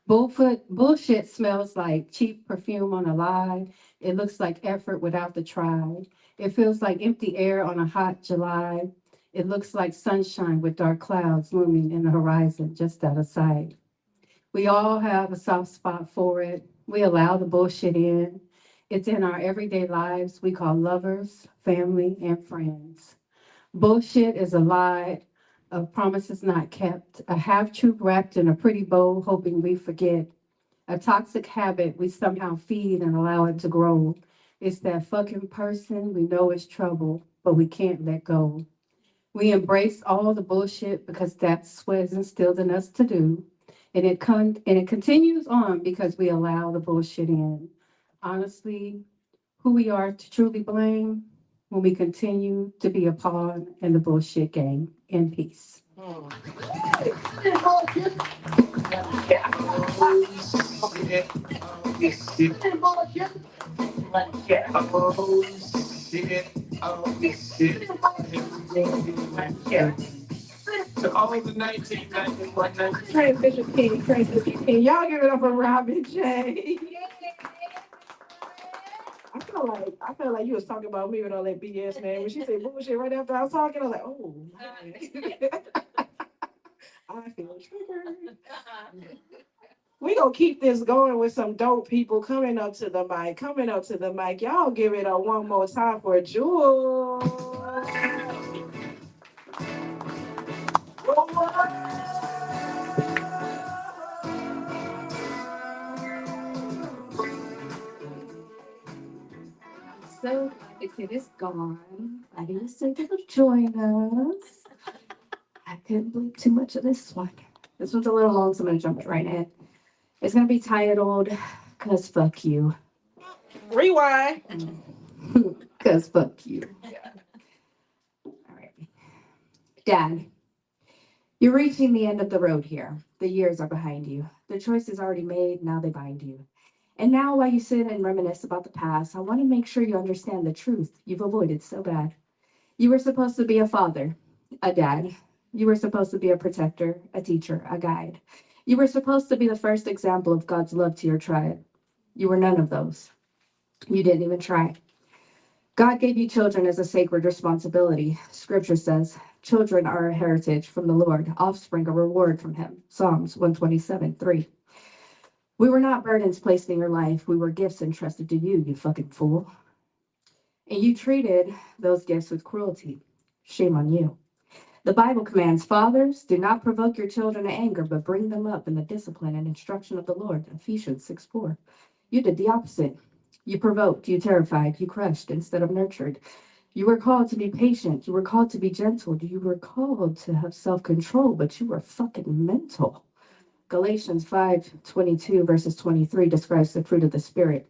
Bullshit smells like cheap perfume on a lie. It looks like effort without the try. It feels like empty air on a hot July. It looks like sunshine with dark clouds looming in the horizon just out of sight. We all have a soft spot for it. We allow the bullshit in. It's in our everyday lives we call lovers, family, and friends. Bullshit is a lie of promises not kept, a half-truth wrapped in a pretty bow, hoping we forget, a toxic habit we somehow feed and allow it to grow. It's that fucking person we know is trouble, but we can't let go. We embrace all the bullshit because that's what is instilled in us to do. And it continues on because we allow the bullshit in. Honestly, who we are to truly blame when we continue to be a pawn in the bullshit game. In peace. to all the 1991. Praise Bishop King, praise Bishop King. Y'all give it up for Robin J. I felt like you was talking about me with all that BS, man. When she said bullshit right after I was talking, I was like, oh, man. I feel triggered. We gonna keep this going with some dope people coming up to the mic, Y'all give it up one more time for Jewel. So the kid is gone. I didn't say they would join us. I couldn't believe too much of this one. This one's a little long, so I'm gonna jump right in. It's gonna be titled "Cause Fuck You." Rewind. Cause fuck you. All right. Dad, you're reaching the end of the road here. The years are behind you. The choice is already made, now they bind you. And now, while you sit and reminisce about the past, I want to make sure you understand the truth you've avoided so bad. You were supposed to be a father, a dad. You were supposed to be a protector, a teacher, a guide. You were supposed to be the first example of God's love to your tribe. You were none of those. You didn't even try. God gave you children as a sacred responsibility. Scripture says, children are a heritage from the Lord, offspring a reward from him. Psalms 127:3. We were not burdens placed in your life. We were gifts entrusted to you, you fucking fool. And you treated those gifts with cruelty. Shame on you. The Bible commands, fathers, do not provoke your children to anger, but bring them up in the discipline and instruction of the Lord. Ephesians 6:4. You did the opposite. You provoked, you terrified, you crushed instead of nurtured. You were called to be patient. You were called to be gentle. You were called to have self-control, but you were fucking mental. Galatians 5:22 verses 23 describes the fruit of the Spirit.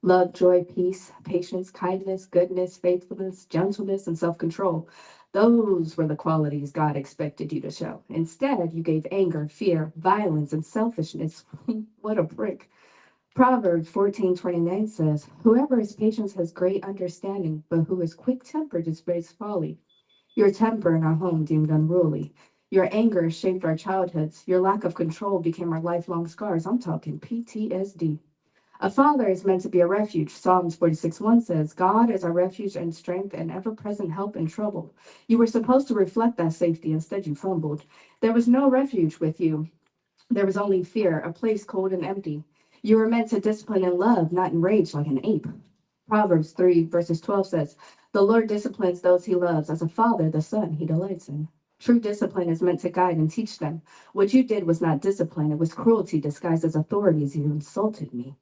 Love, joy, peace, patience, kindness, goodness, faithfulness, gentleness, and self-control. Those were the qualities God expected you to show. Instead, you gave anger, fear, violence, and selfishness. What a prick. Proverbs 14:29 says, whoever is patient has great understanding, but who is quick-tempered displays folly. Your temper in our home deemed unruly. Your anger shaped our childhoods. Your lack of control became our lifelong scars. I'm talking PTSD. A father is meant to be a refuge. Psalms 46:1 says, God is our refuge and strength and ever-present help in trouble. You were supposed to reflect that safety. Instead, you fumbled. There was no refuge with you. There was only fear, a place cold and empty. You were meant to discipline in love, not in rage like an ape. Proverbs 3 verses 12 says, the Lord disciplines those he loves. As a father, the son he delights in. True discipline is meant to guide and teach them. What you did was not discipline. It was cruelty disguised as authority as you insulted me.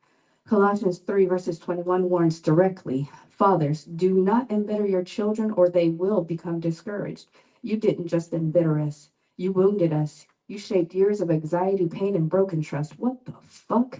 Colossians 3 verses 21 warns directly, fathers, do not embitter your children or they will become discouraged. You didn't just embitter us. You wounded us. You shaped years of anxiety, pain, and broken trust. What the fuck?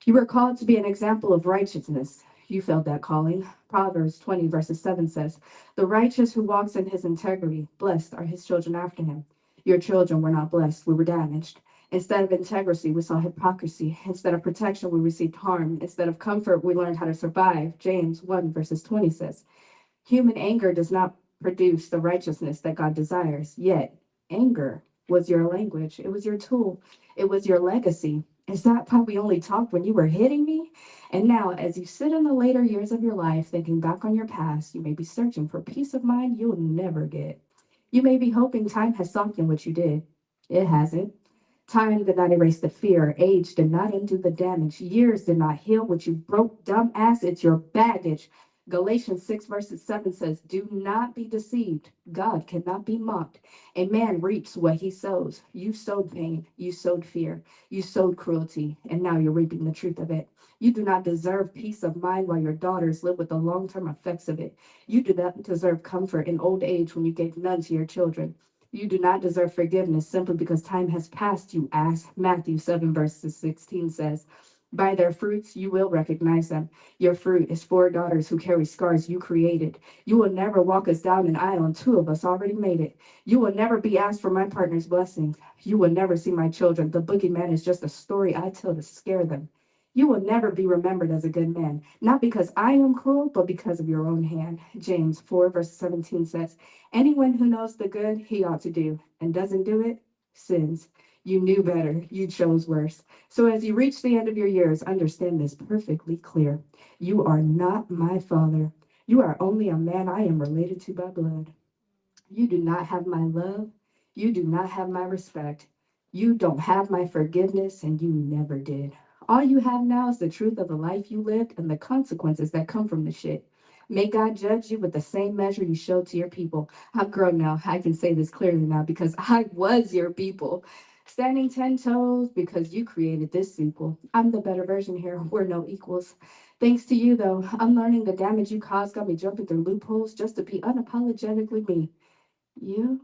You were called to be an example of righteousness. You failed that calling. Proverbs 20 verses 7 says, the righteous who walks in his integrity, blessed are his children after him. Your children were not blessed. We were damaged. Instead of integrity, we saw hypocrisy. Instead of protection, we received harm. Instead of comfort, we learned how to survive. James 1 verses 20 says, human anger does not produce the righteousness that God desires. Yet, anger was your language. It was your tool. It was your legacy. Is that why we only talked when you were hitting me? And now, as you sit in the later years of your life, thinking back on your past, you may be searching for peace of mind you'll never get. You may be hoping time has softened what you did. It hasn't. Time did not erase the fear. Age did not undo the damage. Years did not heal what you broke. Dumbass, it's your baggage. Galatians 6 verses 7 says, do not be deceived. God cannot be mocked. A man reaps what he sows. You sowed pain. You sowed fear. You sowed cruelty. And now you're reaping the truth of it. You do not deserve peace of mind while your daughters live with the long-term effects of it. You do not deserve comfort in old age when you gave none to your children. You do not deserve forgiveness simply because time has passed, you ass. Matthew 7 verses 16 says, by their fruits, you will recognize them. Your fruit is 4 daughters who carry scars you created. You will never walk us down an aisle and 2 of us already made it. You will never be asked for my partner's blessings. You will never see my children. The boogeyman is just a story I tell to scare them. You will never be remembered as a good man, not because I am cruel, but because of your own hand. James 4 verse 17 says, anyone who knows the good he ought to do and doesn't do it, sins. You knew better. You chose worse. So as you reach the end of your years, understand this perfectly clear. You are not my father. You are only a man I am related to by blood. You do not have my love. You do not have my respect. You don't have my forgiveness, and you never did. All you have now is the truth of the life you lived and the consequences that come from the shit. May God judge you with the same measure you showed to your people. I'm grown now. I can say this clearly now because I was your people. Standing 10 toes because you created this sequel. I'm the better version here. We're no equals. Thanks to you, though, unlearning the damage you caused got me jumping through loopholes just to be unapologetically me. Yo,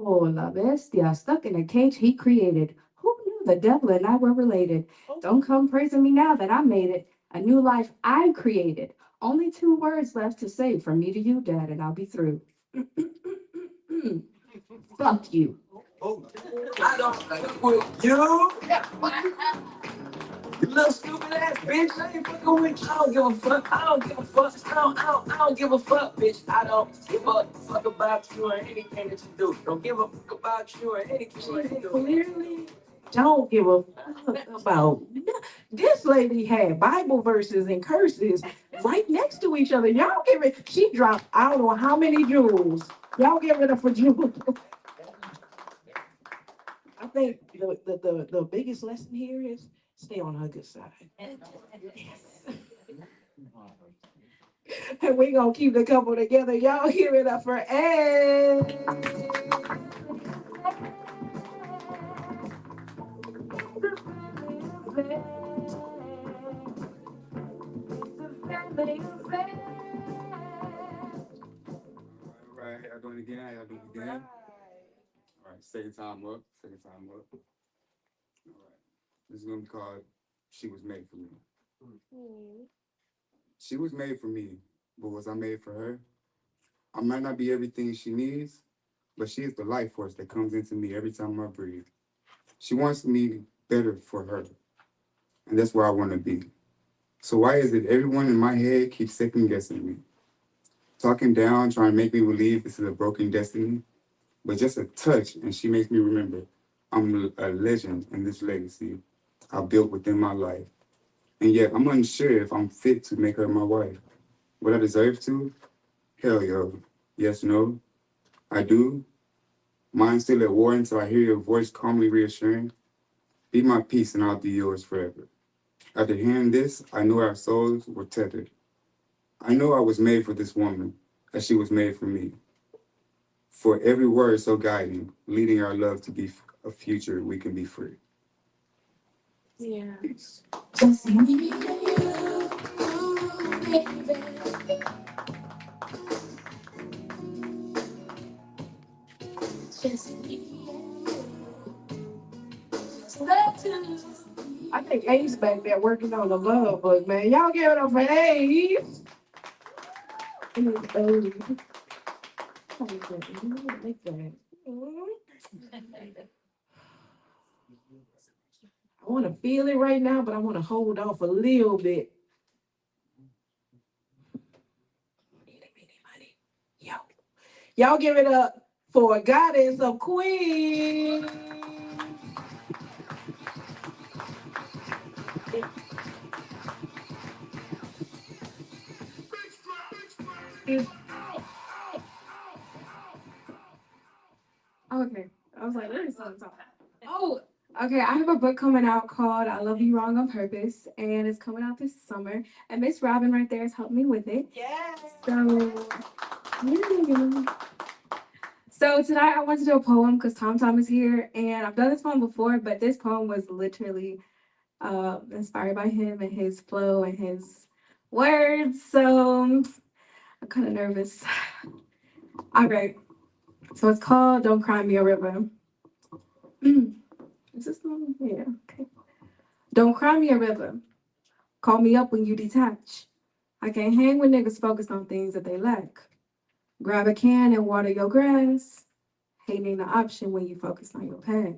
La Bestia, stuck in a cage he created. Who knew the devil and I were related? Don't come praising me now that I made it. A new life I created. Only 2 words left to say from me to you, Dad, and I'll be through. Fuck you. I don't fuck with you. You little stupid ass bitch. I ain't fucking with you. I don't give a fuck. I don't give a fuck. I don't give a fuck, bitch. I don't give a fuck about you or anything that you do. Don't give a fuck about you or anything. Clearly don't give a fuck about. This lady had Bible verses and curses right next to each other. Y'all give it. She dropped I don't know how many jewels. Y'all give it up for jewels. I think the biggest lesson here is stay on her good side. And we gonna keep the couple together. Y'all hear it up for Ed. All right, how y'all doing again? How y'all doing again? All right, second time up. Second time up. All right. This is gonna be called She Was Made for Me. She was made for me, but was I made for her? I might not be everything she needs, but she is the life force that comes into me every time I breathe. She wants me better for her, and that's where I want to be. So why is it everyone in my head keeps second guessing me? Talking down, trying to make me believe this is a broken destiny, but just a touch, and she makes me remember I'm a legend in this legacy I built within my life. And yet I'm unsure if I'm fit to make her my wife. Would I deserve to? Hell yo. Yes, no. I do. Mind still at war until I hear your voice calmly reassuring. Be my peace and I'll be yours forever. After hearing this, I knew our souls were tethered. I know I was made for this woman, as she was made for me. For every word so guiding, leading our love to be a future we can be free. Yeah. Peace. Just me and you, baby. Just me and you. Just love to. I think Ace back there working on the love book, man. Y'all give it up for Ace. I want to feel it right now, but I want to hold off a little bit. Yo. Y'all give it up for Goddess of Queens. Okay. I was like, where is something? Oh, okay. I have a book coming out called I Love You Wrong on Purpose, and it's coming out this summer. And Miss Robin right there has helped me with it. Yes. So, yeah. So tonight I want to do a poem because Tom is here, and I've done this poem before, but this poem was literally inspired by him and his flow and his words. So I'm kind of nervous. All right. So it's called Don't Cry Me a River. Is this one? Yeah, okay. Don't cry me a river. Call me up when you detach. I can't hang with niggas focused on things that they lack. Grab a can and water your grass. Hate ain't the option when you focus on your path.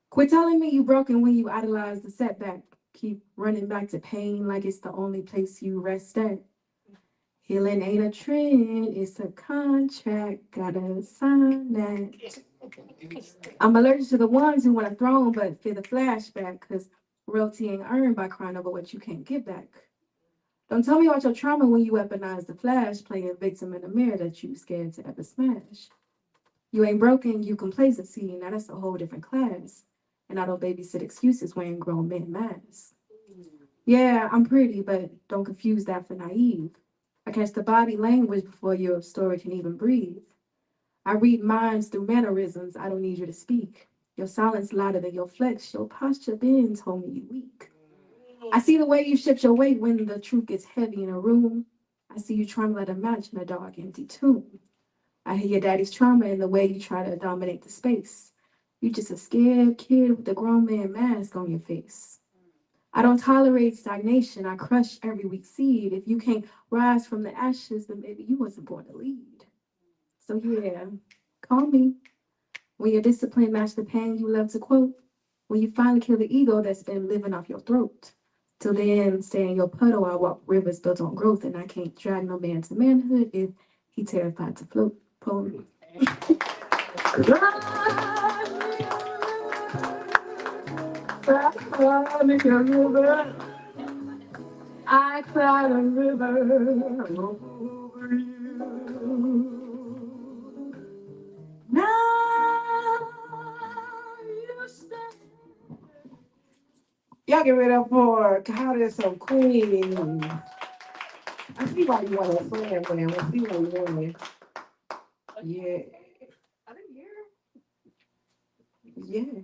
Quit telling me you broken when you idolize the setback. Keep running back to pain like it's the only place you rest at. Healing ain't a trend, it's a contract. Gotta sign that. I'm allergic to the ones who want a throne but fear the flashback, because royalty ain't earned by crying over what you can't get back. Don't tell me about your trauma when you weaponize the flash, playing victim in the mirror that you scared to ever smash. You ain't broken, you complacency. Now that's a whole different class. And I don't babysit excuses wearing grown men masks. Yeah, I'm pretty, but don't confuse that for naive. I catch the body language before your story can even breathe. I read minds through mannerisms. I don't need you to speak. Your silence louder than your flex. Your posture been told me you weak. I see the way you shift your weight when the truth gets heavy in a room. I see you trying to let a match in a dark, empty tomb. I hear your daddy's trauma in the way you try to dominate the space. You just a scared kid with a grown man mask on your face. I don't tolerate stagnation. I crush every weak seed. If you can't rise from the ashes, then maybe you wasn't born to lead. So yeah, call me. When your discipline match the pain you love to quote. When you finally kill the ego that's been living off your throat. Till then, stay in your puddle. I walk rivers built on growth, and I can't drag no man to manhood if he terrified to float. Poem. I cried a river over you. Now you say. Y'all give it up for Goddess of Queen. I see why you want to slam, man. I see why you want it. Yeah. I didn't hear. Yeah.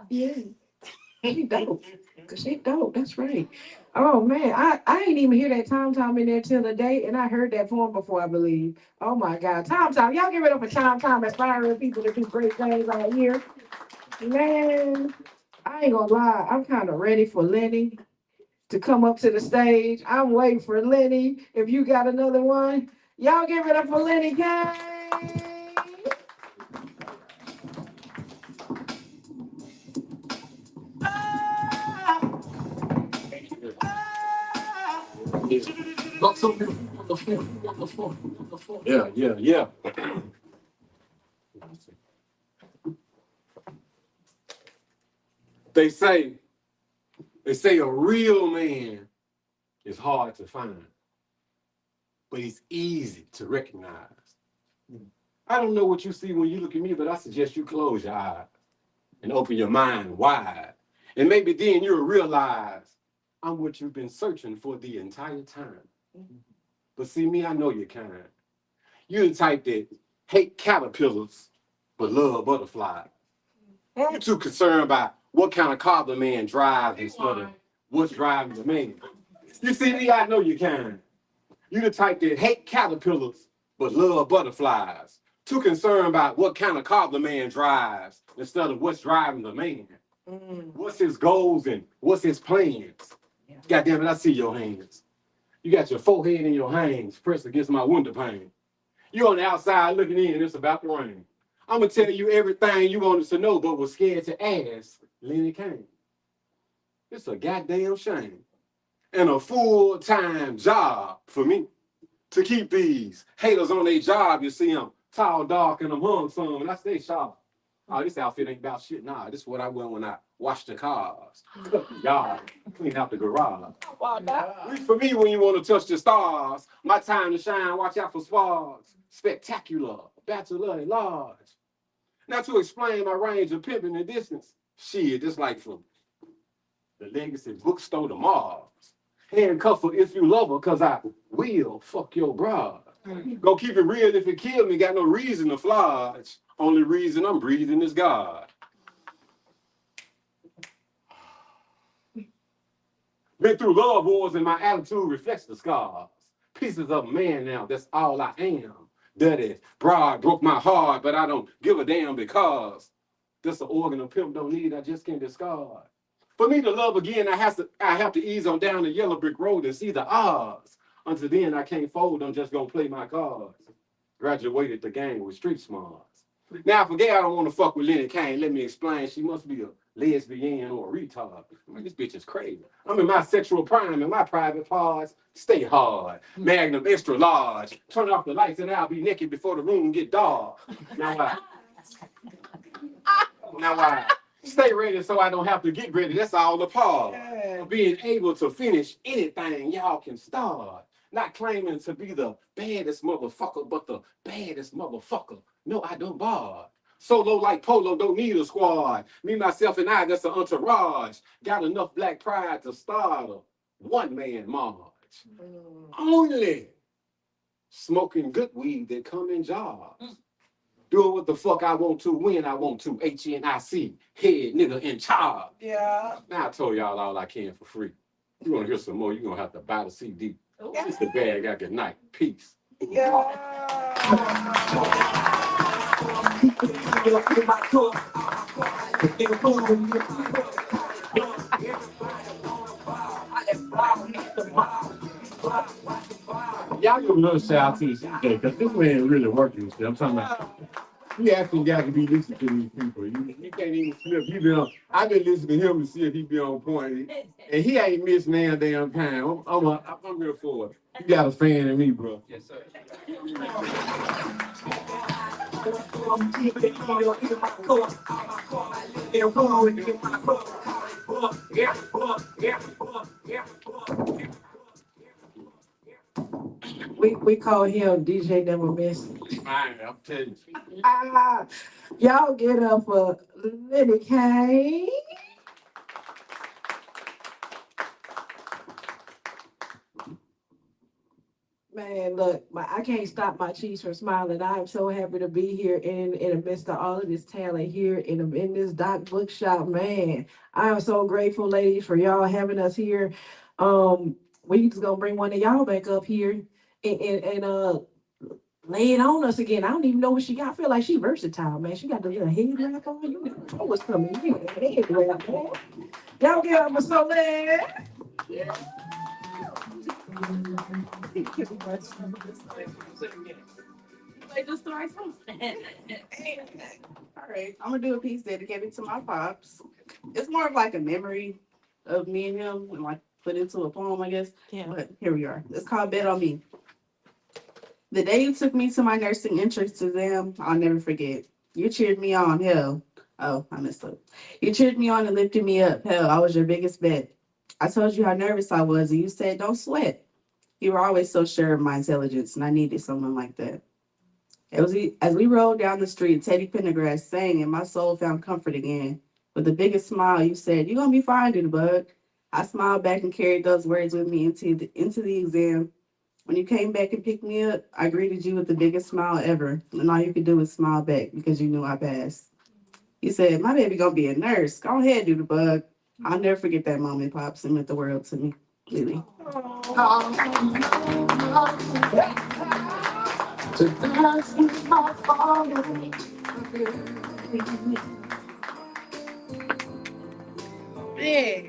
Yeah. She dope. Cause she dope. That's right. Oh man, I ain't even hear that Tom in there till the day, and I heard that poem before, I believe. Oh my God, Tom, y'all give it up for Tom, inspiring people to do great things out here. Man, I ain't gonna lie, I'm kind of ready for Lenny to come up to the stage. I'm waiting for Lenny. If you got another one, y'all give it up for Lenny Kane. Yeah. They say a real man is hard to find, but he's easy to recognize. I don't know what you see when you look at me, but I suggest you close your eyes and open your mind wide. And maybe then you'll realize I'm what you've been searching for the entire time. But see me, I know you're kind. You're the type that hate caterpillars, but love butterflies. You're too concerned about what kind of car the man drives instead of what's driving the man. You see me, I know you're kind. You're the type that hate caterpillars, but love butterflies. Too concerned about what kind of car the man drives instead of what's driving the man. What's his goals and what's his plans? God damn it, I see your hands. You got your forehead in your hands pressed against my window pane. You're on the outside looking in, it's about to rain. I'm gonna tell you everything you wanted to know, but was scared to ask Lenny Kane. It's a goddamn shame. And a full-time job for me to keep these haters on their job. You see them tall, dark, and I'm hung some, and I stay sharp. Oh, this outfit ain't about shit. Nah, this is what I wear when I wash the cars, cut the yard, clean out the garage. Reach for me when you want to touch the stars. My time to shine, watch out for sparks. Spectacular, bachelor at large. Now to explain my range of pimping and distance, shit, just like from the Legacy bookstore to Mars. Handcuff her if you love her, cause I will fuck your broad. Go keep it real if it kill me, got no reason to flourish. Only reason I'm breathing is God. Been through love wars and my attitude reflects the scars. Pieces of a man now, that's all I am. Dirty broad broke my heart, but I don't give a damn because this an organ a pimp don't need, I just can't discard. For me to love again, I have to ease on down the yellow brick road and see the odds. Until then, I can't fold, I'm just gonna play my cards. Graduated the game with street smarts. Now, I forget I don't want to fuck with Lenny Kane. Let me explain. She must be a lesbian or a retard. Man, this bitch is crazy. I'm in my sexual prime and my private parts stay hard. Magnum extra large. Turn off the lights and I'll be naked before the room get dark. Now I stay ready so I don't have to get ready. That's all the part of being able to finish anything y'all can start. Not claiming to be the baddest motherfucker, but the baddest motherfucker. No, I don't bar. Solo like Polo, don't need a squad. Me, myself, and I, that's an entourage. Got enough black pride to start a one-man march. Only smoking good weed that come in jars. Doing what the fuck I want to, when I want to. HNIC, head nigga in charge. Yeah. Now I told y'all all I can for free. You want to hear some more, you're going to have to buy the CD. It's the bag out. Good night. Peace. Y'all give a little shout out to the CJ, because this man really working. I'm talking about. He actually got to be listening to these people. You can't even slip. I've been listening to him to see if he be on point. And he ain't missed now damn time. I'm here for it. You got a fan in me, bro. Yes, sir. We call him DJ Never Miss. Man, I'm telling you. Y'all get up for Lenny Kane. Man, look, I can't stop my cheeks from smiling. I am so happy to be here in the midst of all of this talent here in this Doc Bookshop. Man, I am so grateful, ladies, for y'all having us here. We just gonna bring one of y'all back up here and lay it on us again. I don't even know what she got. I feel like she versatile, man. She got the little head wrap on. You never know what's coming. Head wrap, man. Y'all get up for Soleil. Yeah. All right, I'm gonna do a piece dedicated to my pops. It's more of like a memory of me and him, and like put into a poem, I guess. Yeah. But here we are. It's called Bet on Me. The day you took me to my nursing entrance exam, I'll never forget. You cheered me on, hell. Oh, I messed up. You cheered me on and lifted me up, hell. I was your biggest bet. I told you how nervous I was, and you said, don't sweat. You were always so sure of my intelligence, and I needed someone like that. As we rode down the street, Teddy Pendergrass sang, and my soul found comfort again. With the biggest smile, you said, you're going to be fine, Doodlebug. I smiled back and carried those words with me into the exam. When you came back and picked me up, I greeted you with the biggest smile ever, and all you could do was smile back because you knew I passed. You said, my baby going to be a nurse. Go ahead, Doodlebug. I'll never forget that moment, Pops. It meant the world to me. Lily. Yeah.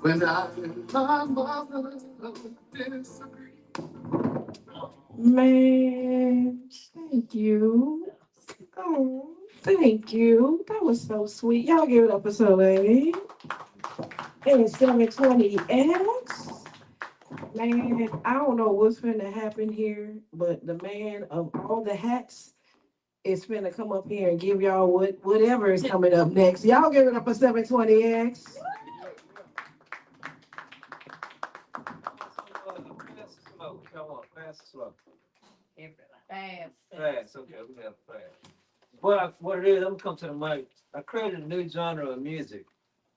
When I and my mother disagree. Man, thank you. Oh, thank you. That was so sweet. Y'all give it up for Soleil. And 720X. Man, I don't know what's finna happen here, but the man of all the hats is finna come up here and give y'all whatever is coming up next. Y'all give it up for 720X. Fast, okay, we have fast. What it is, I'm gonna come to the mic. I created a new genre of music,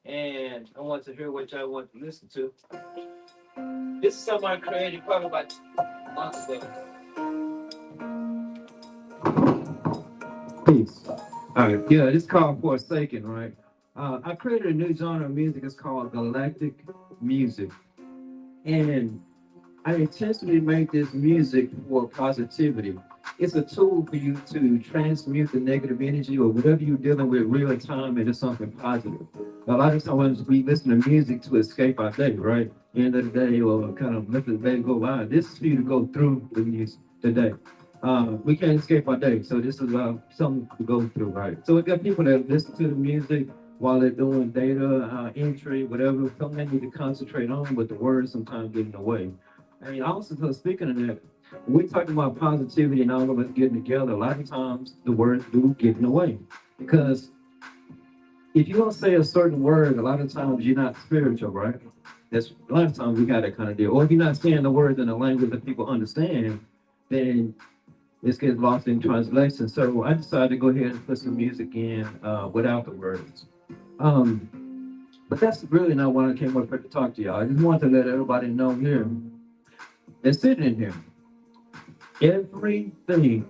and I want to hear what y'all want to listen to. This is something I created probably about months ago. Peace. All right, yeah, this is called Forsaken, right? I created a new genre of music. It's called Galactic Music, and I intentionally make this music for positivity. It's a tool for you to transmute the negative energy or whatever you're dealing with real time into something positive. A lot of times we listen to music to escape our day, right? End of the day or kind of let the day go by. This is for you to go through the music today. We can't escape our day, so this is something to go through, right? So we got people that listen to the music while they're doing data entry, whatever, something they need to concentrate on, but the words sometimes get in the way. I mean, also, so speaking of that, we talk about positivity and all of us getting together. A lot of times, the words do get in the way because if you don't say a certain word, a lot of times you're not spiritual, right? That's a lot of times we got that kind of deal. Or if you're not saying the words in a language that people understand, then this gets lost in translation. So I decided to go ahead and put some music in without the words. But that's really not why I came up here to talk to y'all. I just wanted to let everybody know here that's sitting in here, everything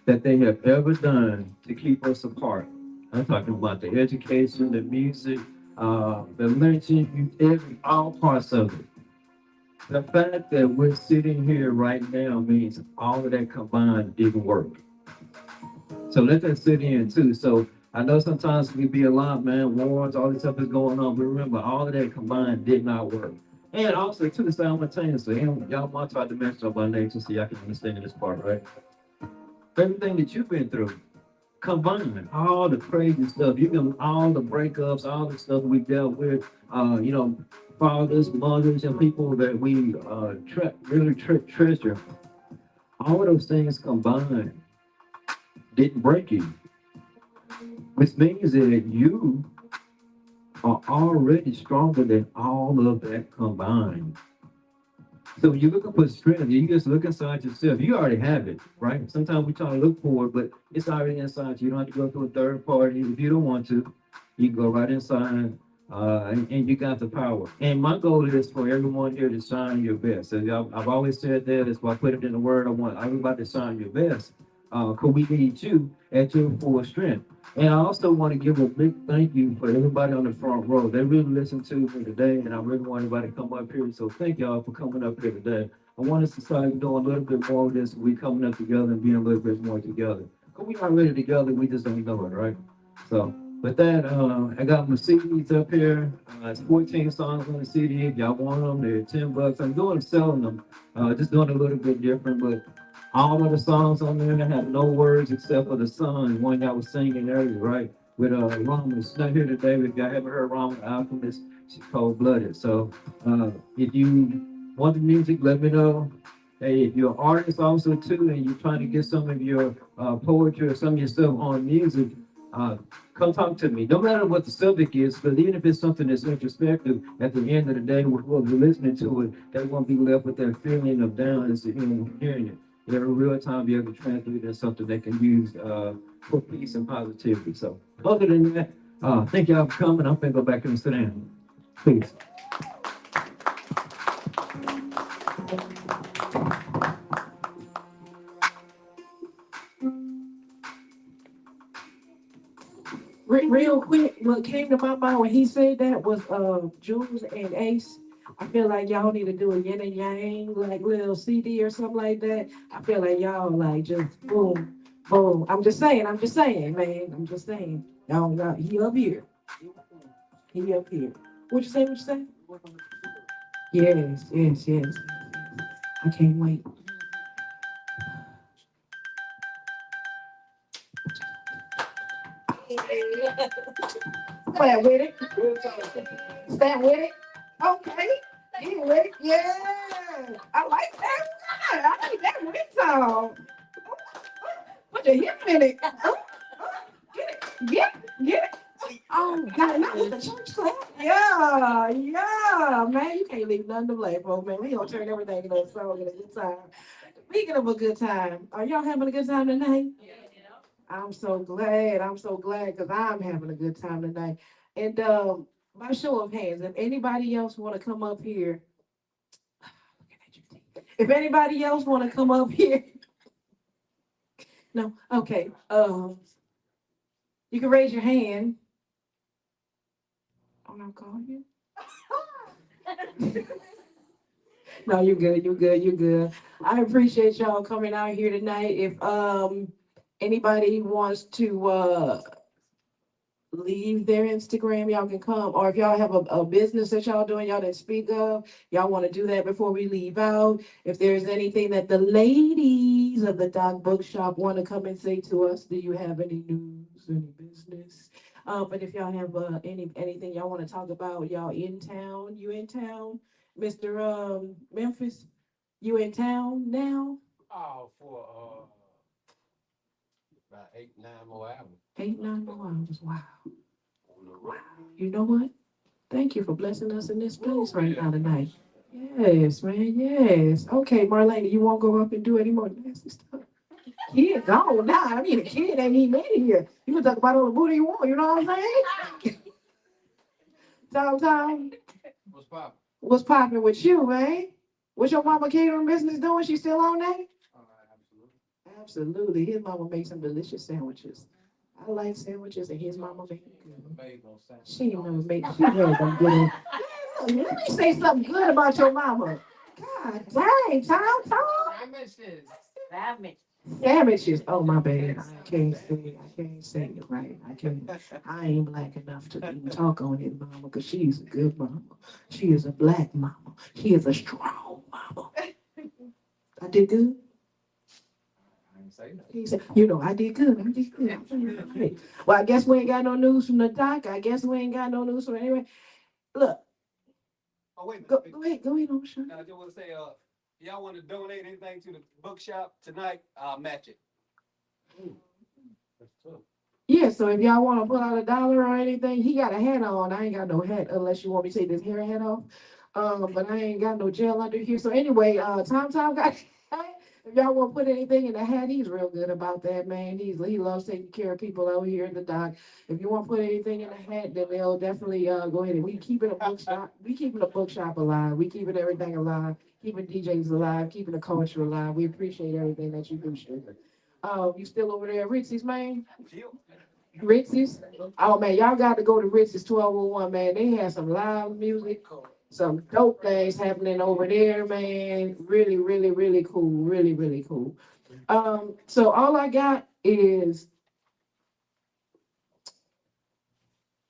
that they have ever done to keep us apart. I'm talking about the education, the music, the lynching, all parts of it. The fact that we're sitting here right now means all of that combined didn't work. So let that sit in too. So I know sometimes we be a lot, man, wars, all this stuff is going on, but remember, all of that combined did not work. And also, too, simultaneously, and y'all multi-dimensional by nature, so y'all can understand this part, right? Everything that you've been through, combined, all the crazy stuff, all the breakups, all the stuff we dealt with, fathers, mothers, and people that we really treasure, all of those things combined didn't break you, which means that you are already stronger than all of that combined. So when you're looking for strength, you just look inside yourself. You already have it, right? Sometimes we try to look for it, but it's already inside you. You don't have to go through a third party. If you don't want to, you can go right inside, and you got the power. And my goal is for everyone here to shine your best. So I've always said that. That's why I put it in the word. I want everybody to shine your best. Because we need you at your full strength. And I also want to give a big thank you for everybody on the front row. They really listened to me today, and I really want everybody to come up here. So thank y'all for coming up here today. I want us to start doing a little bit more of this. We coming up together and being a little bit more together. Because we already together, we just don't know it, right? So with that, I got my CDs up here. It's 14 songs on the CD. If y'all want them, they're $10. I'm doing selling them, just doing a little bit different, but all of the songs on there have no words except for the song, one that was singing earlier, right? With Ramos. Not here today, but if y'all haven't heard Ramos Alchemist, she's cold blooded. So if you want the music, let me know. Hey, if you're an artist also too, and you're trying to get some of your poetry or some of your stuff on music, come talk to me. No matter what the subject is, but even if it's something that's introspective, at the end of the day, when you're listening to it, they won't be left with that feeling of down as hearing it. Every real time be able to translate it into something they can use for peace and positivity. So other than that, thank y'all for coming. I'm gonna go back and sit down. Please. Real quick, what came to my mind when he said that was Jules and Ace. I feel like y'all need to do a yin and yang, like little CD or something like that. I feel like y'all like just boom, boom. I'm just saying, man. I'm just saying. Y'all, he up here. He up here. What you say? What you say? Yes. I can't wait. Stand with it. Stand with it. Okay. You with it? Yeah. I like that. I like that ringtone. Put your hip in it. Get it. Oh, got it. Not with the church clap. Yeah. Man, you can't leave nothing to play for, man. We gonna turn everything into a song and a good time. Speaking of a good time, are y'all having a good time tonight? I'm so glad. Because I'm having a good time tonight. And by show of hands, if anybody else want to come up here, no, okay. You can raise your hand. Oh, I'm calling you. No, you're good. I appreciate y'all coming out here tonight. If anybody wants to leave their Instagram, y'all can come. Or if y'all have a business that y'all doing, y'all didn't speak of, y'all want to do that before we leave out. If there's anything that the ladies of the Doc Bookshop want to come and say to us, do you have any news, any business? But if y'all have anything y'all want to talk about, y'all in town, you in town, Mr. Memphis, you in town now? Oh, for about 8, 9 more hours. 8, 9 more hours. Wow. You know what? Thank you for blessing us in this place right now tonight. Yes, man, yes. Okay, Marlene, you won't go up and do any more nasty stuff? Kid gone now. I mean, the kid ain't even made it here. You can talk about all the booty you want, you know what I'm saying? Tom, What's poppin'? what's popping with you, man? What's your mama catering business doing? She still on that? Absolutely. Absolutely. His mama makes some delicious sandwiches. I like sandwiches, and his mama makes them good. She never make. She had them good. Look, let me say something good about your mama. God dang, Tom. Sandwiches. Oh my bad. I can't say it right. I ain't black enough to even talk on it, mama, because she's a good mama. She is a black mama. She is a strong mama. I did good. He said, you know, I did good. Hey, well, I guess we ain't got no news from the doc. I guess we ain't got no news from anyway. Look. Oh, wait. Go ahead, on, sure. I just want to say, y'all want to donate anything to the bookshop tonight, I'll match it. That's tough. Yeah, so if y'all want to put out $1 or anything, he got a hat on. I ain't got no hat unless you want me to take this hair hat off. But I ain't got no gel under here. So anyway, Tom got if y'all want to put anything in the hat, he's real good about that, man. He loves taking care of people over here in the dock. If you want to put anything in the hat, then they'll definitely go ahead and we keeping a bookshop. We keeping a bookshop alive. We keeping everything alive. Keeping DJs alive. Keeping the culture alive. We appreciate everything that you do, sugar. You still over there at Ritzy's, man? Ritzy's? Oh man, y'all got to go to Ritzy's 1201, man. They have some live music, some dope things happening over there, man. Really, really, really cool. Really, really cool. So all I got is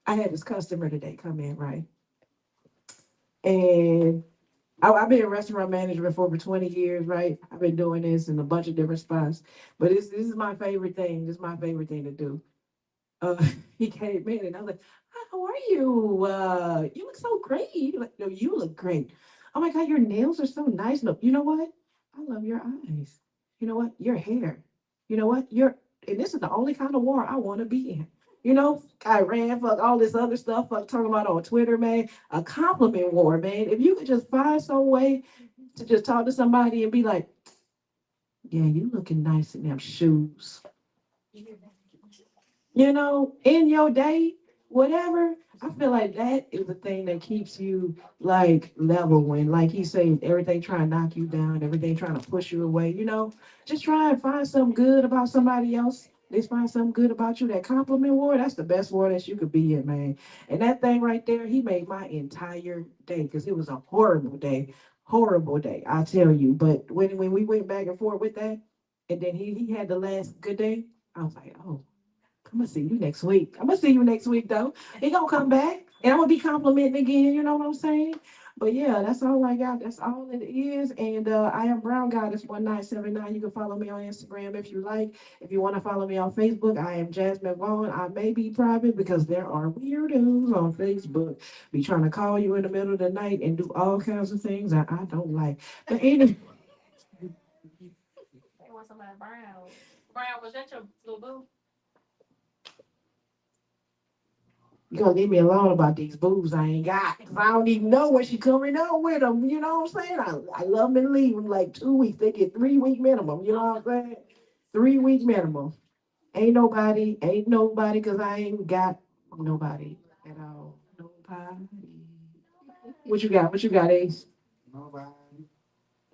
I had this customer today come in, right? And I've been a restaurant manager for over 20 years, right? I've been doing this in a bunch of different spots, but this is my favorite thing. This is my favorite thing to do. He came in and I was like, "Hi, how are you? You look so great." He's like, "No, you look great." Oh my God, your nails are so nice. No, you know what? I love your eyes. You know what? Your hair. You know what? And this is the only kind of war I want to be in. You know, I ran, fuck all this other stuff, fuck talking about on Twitter, man. A compliment war, man. If you could just find some way to just talk to somebody and be like, "Yeah, you looking nice in them shoes." You know, in your day, whatever, I feel like that is the thing that keeps you like level when, like he said, everything trying to knock you down, everything trying to push you away, you know, just try and find something good about somebody else. Just find something good about you. That compliment war, that's the best war that you could be in, man. And that thing right there, he made my entire day because it was a horrible day. Horrible day, I tell you. But when we went back and forth with that, and then he had the last good day, I was like, oh. I'm gonna see you next week. I'm gonna see you next week though. He gonna come back and I'm gonna be complimenting again, you know what I'm saying? But yeah, that's all I got. That's all it is. And I am Brown Goddess 1979. You can follow me on Instagram if you like. If you want to follow me on Facebook, I am Jasmine Vaughn. I may be private because there are weirdos on Facebook be trying to call you in the middle of the night and do all kinds of things that I don't like. But anyway. They want somebody brown. Brown, was that your little boo? You gonna leave me alone about these boobs I ain't got. 'Cause I don't even know where she coming out with them. You know what I'm saying? I love them and leave them like 2 weeks. They get 3-week minimum. You know what I'm saying? 3-week minimum. Ain't nobody, because I ain't got nobody at all. Nobody. What you got? What you got, Ace?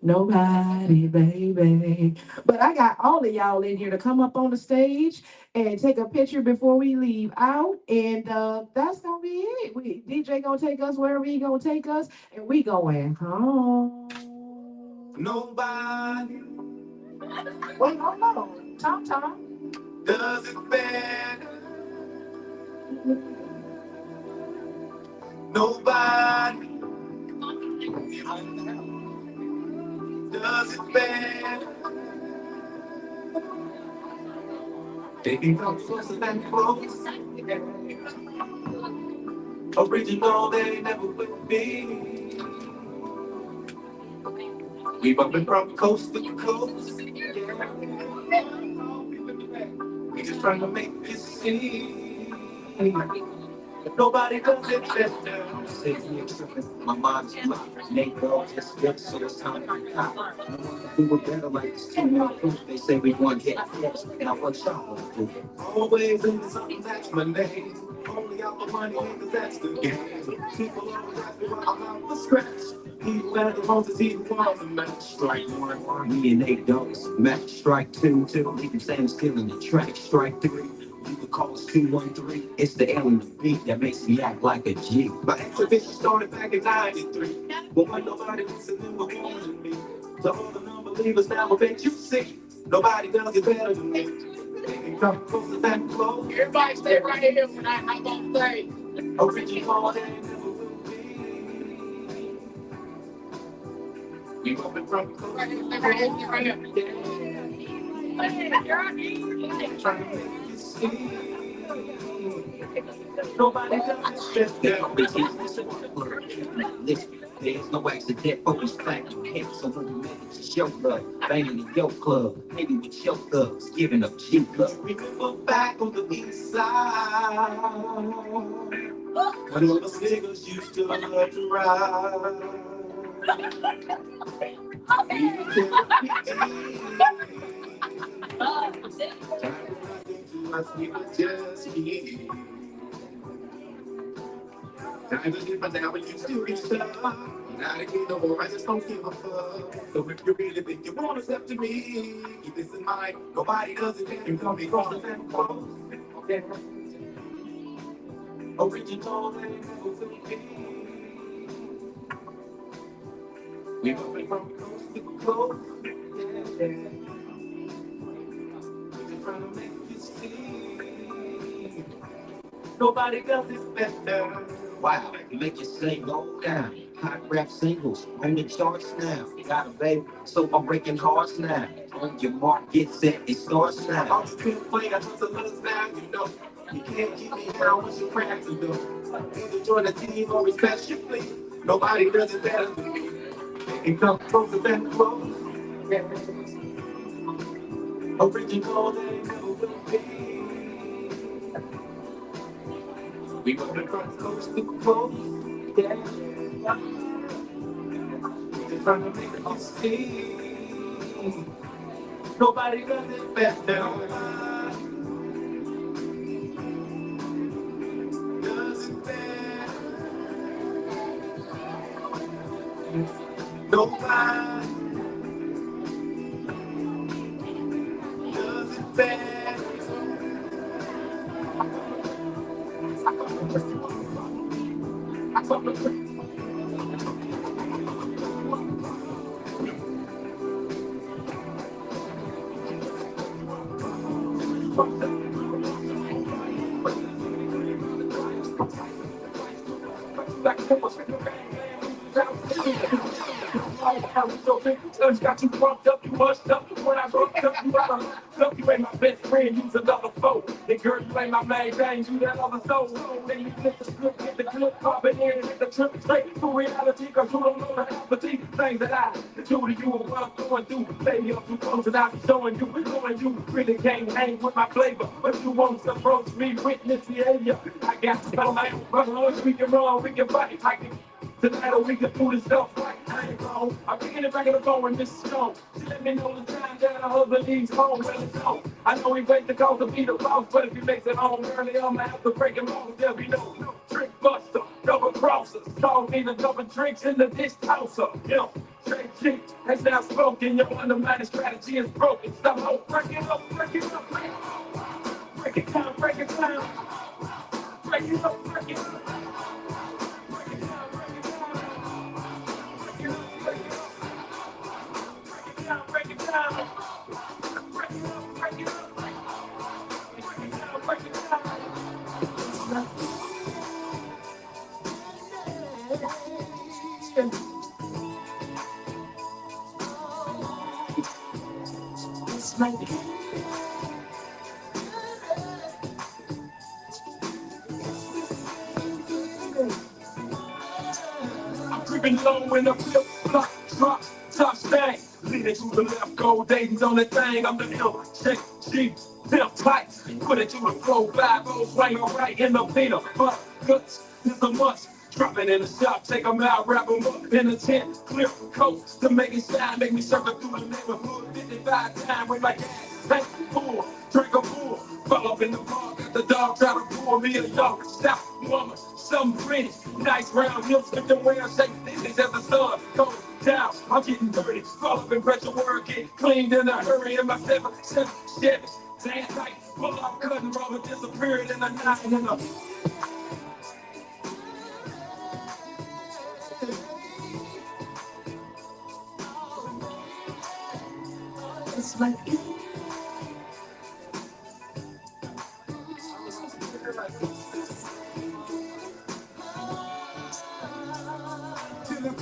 Nobody, baby. But I got all of y'all in here to come up on the stage and take a picture before we leave out. And that's gonna be it. DJ gonna take us wherever he gonna take us, and we going home. Nobody Wait, hold on. Tom. does it better. Nobody does it better. They can come closer than close. Original, they never would be. We bumping from coast to coast. Yeah. We just trying to make this see. Nobody does it better. My mom's like, Nate Dogg just good, so it's time to retire. We were better like this team. They say we want to get close. Now what y'all gonna do? Always in the something that's my name. Only out the money, niggas, that's the game. People always ask me why I'm out the scratch. He who had the most is he who won the match. Strike one, me and Nate Dogg match. Strike two, he can stand still in the track. Strike three. You can call us 213. It's the L and the beat that makes me act like a G. My exhibition started back in 93. But when nobody listening was born to me. To all the non-believers now, I bet you see. Nobody does it better than me. They can come closer than close. Everybody stay right here when I'm on stage. Original and never will be. We open from close. Right here. Trying to make you see. Nobody does it better. There's no accident, but we stack your head. So when we make it to show love, banging in your club, maybe with your thugs, giving up G love. Remember back on the east side, when all the niggas used to love to ride. We were just kidding. Times are different now, but you still reach up. Not again no more, I just don't give a fuck. So if you really think you want to step to me, keep this in mind. Nobody does it, and come be close and close. Okay. Original and never will be. We moving from coast to coast. Yeah. We're just trying to make you see. Nobody does it better. Wow, you make your say go down. Hot rap singles on the charts now. Got a baby, so I'm breaking hearts now. On your mark, get set, it starts now. I'm just been playing, I just a little now, you know. You can't keep me down with your crack to do. Either join the team or respect you, please. Nobody does it better than me. They can come closer than close. Yeah. Original, they never will be. We moving from coast to coast. Yeah. Just trying to make you see. Nobody does it better. Does it better. Nobody does it better. Got you pumped up, you mushed up. When I broke up, you out of luck. You ain't my best friend, you's another foe. And girl, you ain't my main thing, you that other soul. Then you flip the script, get the clip, pop it in, hit the trip straight to reality. Cause you don't know the empathy. Things that I do to you and what I'm going through. Baby, up too close and I'm showing you. Knowing you really can't hang with my flavor. But you won't approach me with misbehavior. I got to spell my own, we can run, we can fight. I can tonight or we can do this stuff right. I ain't wrong. I'm picking it back in the phone when this is gone. She let me know the time that her husband leaves home. Well, it's on. I know he waits to call to be the boss, but if he makes it home early, I'm gonna have to break him off. There'll be no trick buster, double crosser. Call me the double drinks in the dish tosser. Yo, straight G has now spoken. Your undermining strategy is broken. Stop out, break it up, break it up, break it up. Break it down, break it down. Break it up, break it up. Break it down. Break it up, break it up. Break it down, break it down. It's like I'm creeping low in the flip flop drop top stang. Lead it to the left, gold Dayton's on the thing. I'm the ill, shake, cheap, pimp tight. Put it to the flow, 5-0, swing right in the Vita. But guts is a must. Drop it in the shop, take them out, wrap them up in a tent, clear coats to make it shine, make me circle through the neighborhood 55 times with my gas, tank full, drink a full, fall up in the bar, got the dog try to pour me a young stout woman, something pretty, nice round hips, lift them way I shake things as the sun goes down. I'm getting dirty, fall up in pressure work, get cleaned in a hurry in my 7 Chevy, damn tight, pull off cutting rubber, disappeared in a 9 in a It's like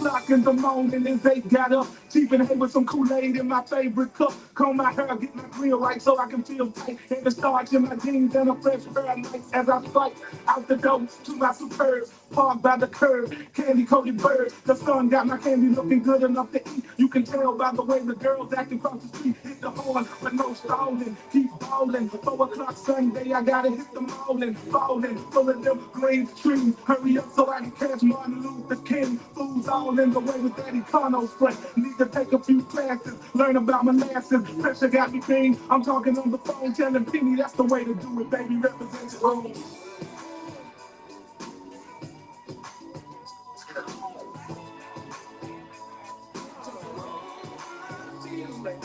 o'clock in the morning as they got up. Cheaping hay with some Kool-Aid in my favorite cup. Comb my hair, get my grill right so I can feel tight. And the starch in my jeans and a fresh pair of lights as I fight out the door to my superb. Parked by the curb, candy-coated bird. The sun got my candy looking good enough to eat. You can tell by the way the girls acting across the street. Hit the horn, but no stalling. Keep ballin'. 4 o'clock Sunday, I gotta hit the mallin'. Fallin', full of them green trees. Hurry up so I can catch Martin Luther King. Fools all in the way with that Econo spray. Need to take a few classes, learn about molasses. Pressure got me being. I'm talking on the phone, telling Penny that's the way to do it, baby. Represent your home.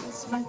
it's like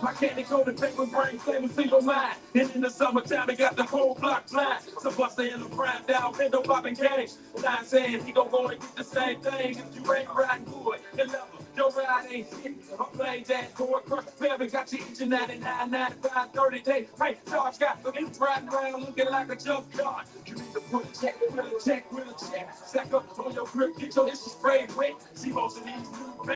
My candy coated paper brain, same a single mind. And in the summertime, they got the whole block blind. So Buster in the prime down, window popping candy. Line saying he gon' go and get the same thing. If you ain't riding good, and love your ride ain't shit. I'm playing dashboard, crush the baby, got you each 99, 95, 30 days. Hey, charge got for me riding around looking like a jump card. You need to put a check with a check with a check. Stack up on your grip, get your issue sprayed wet. See most of these new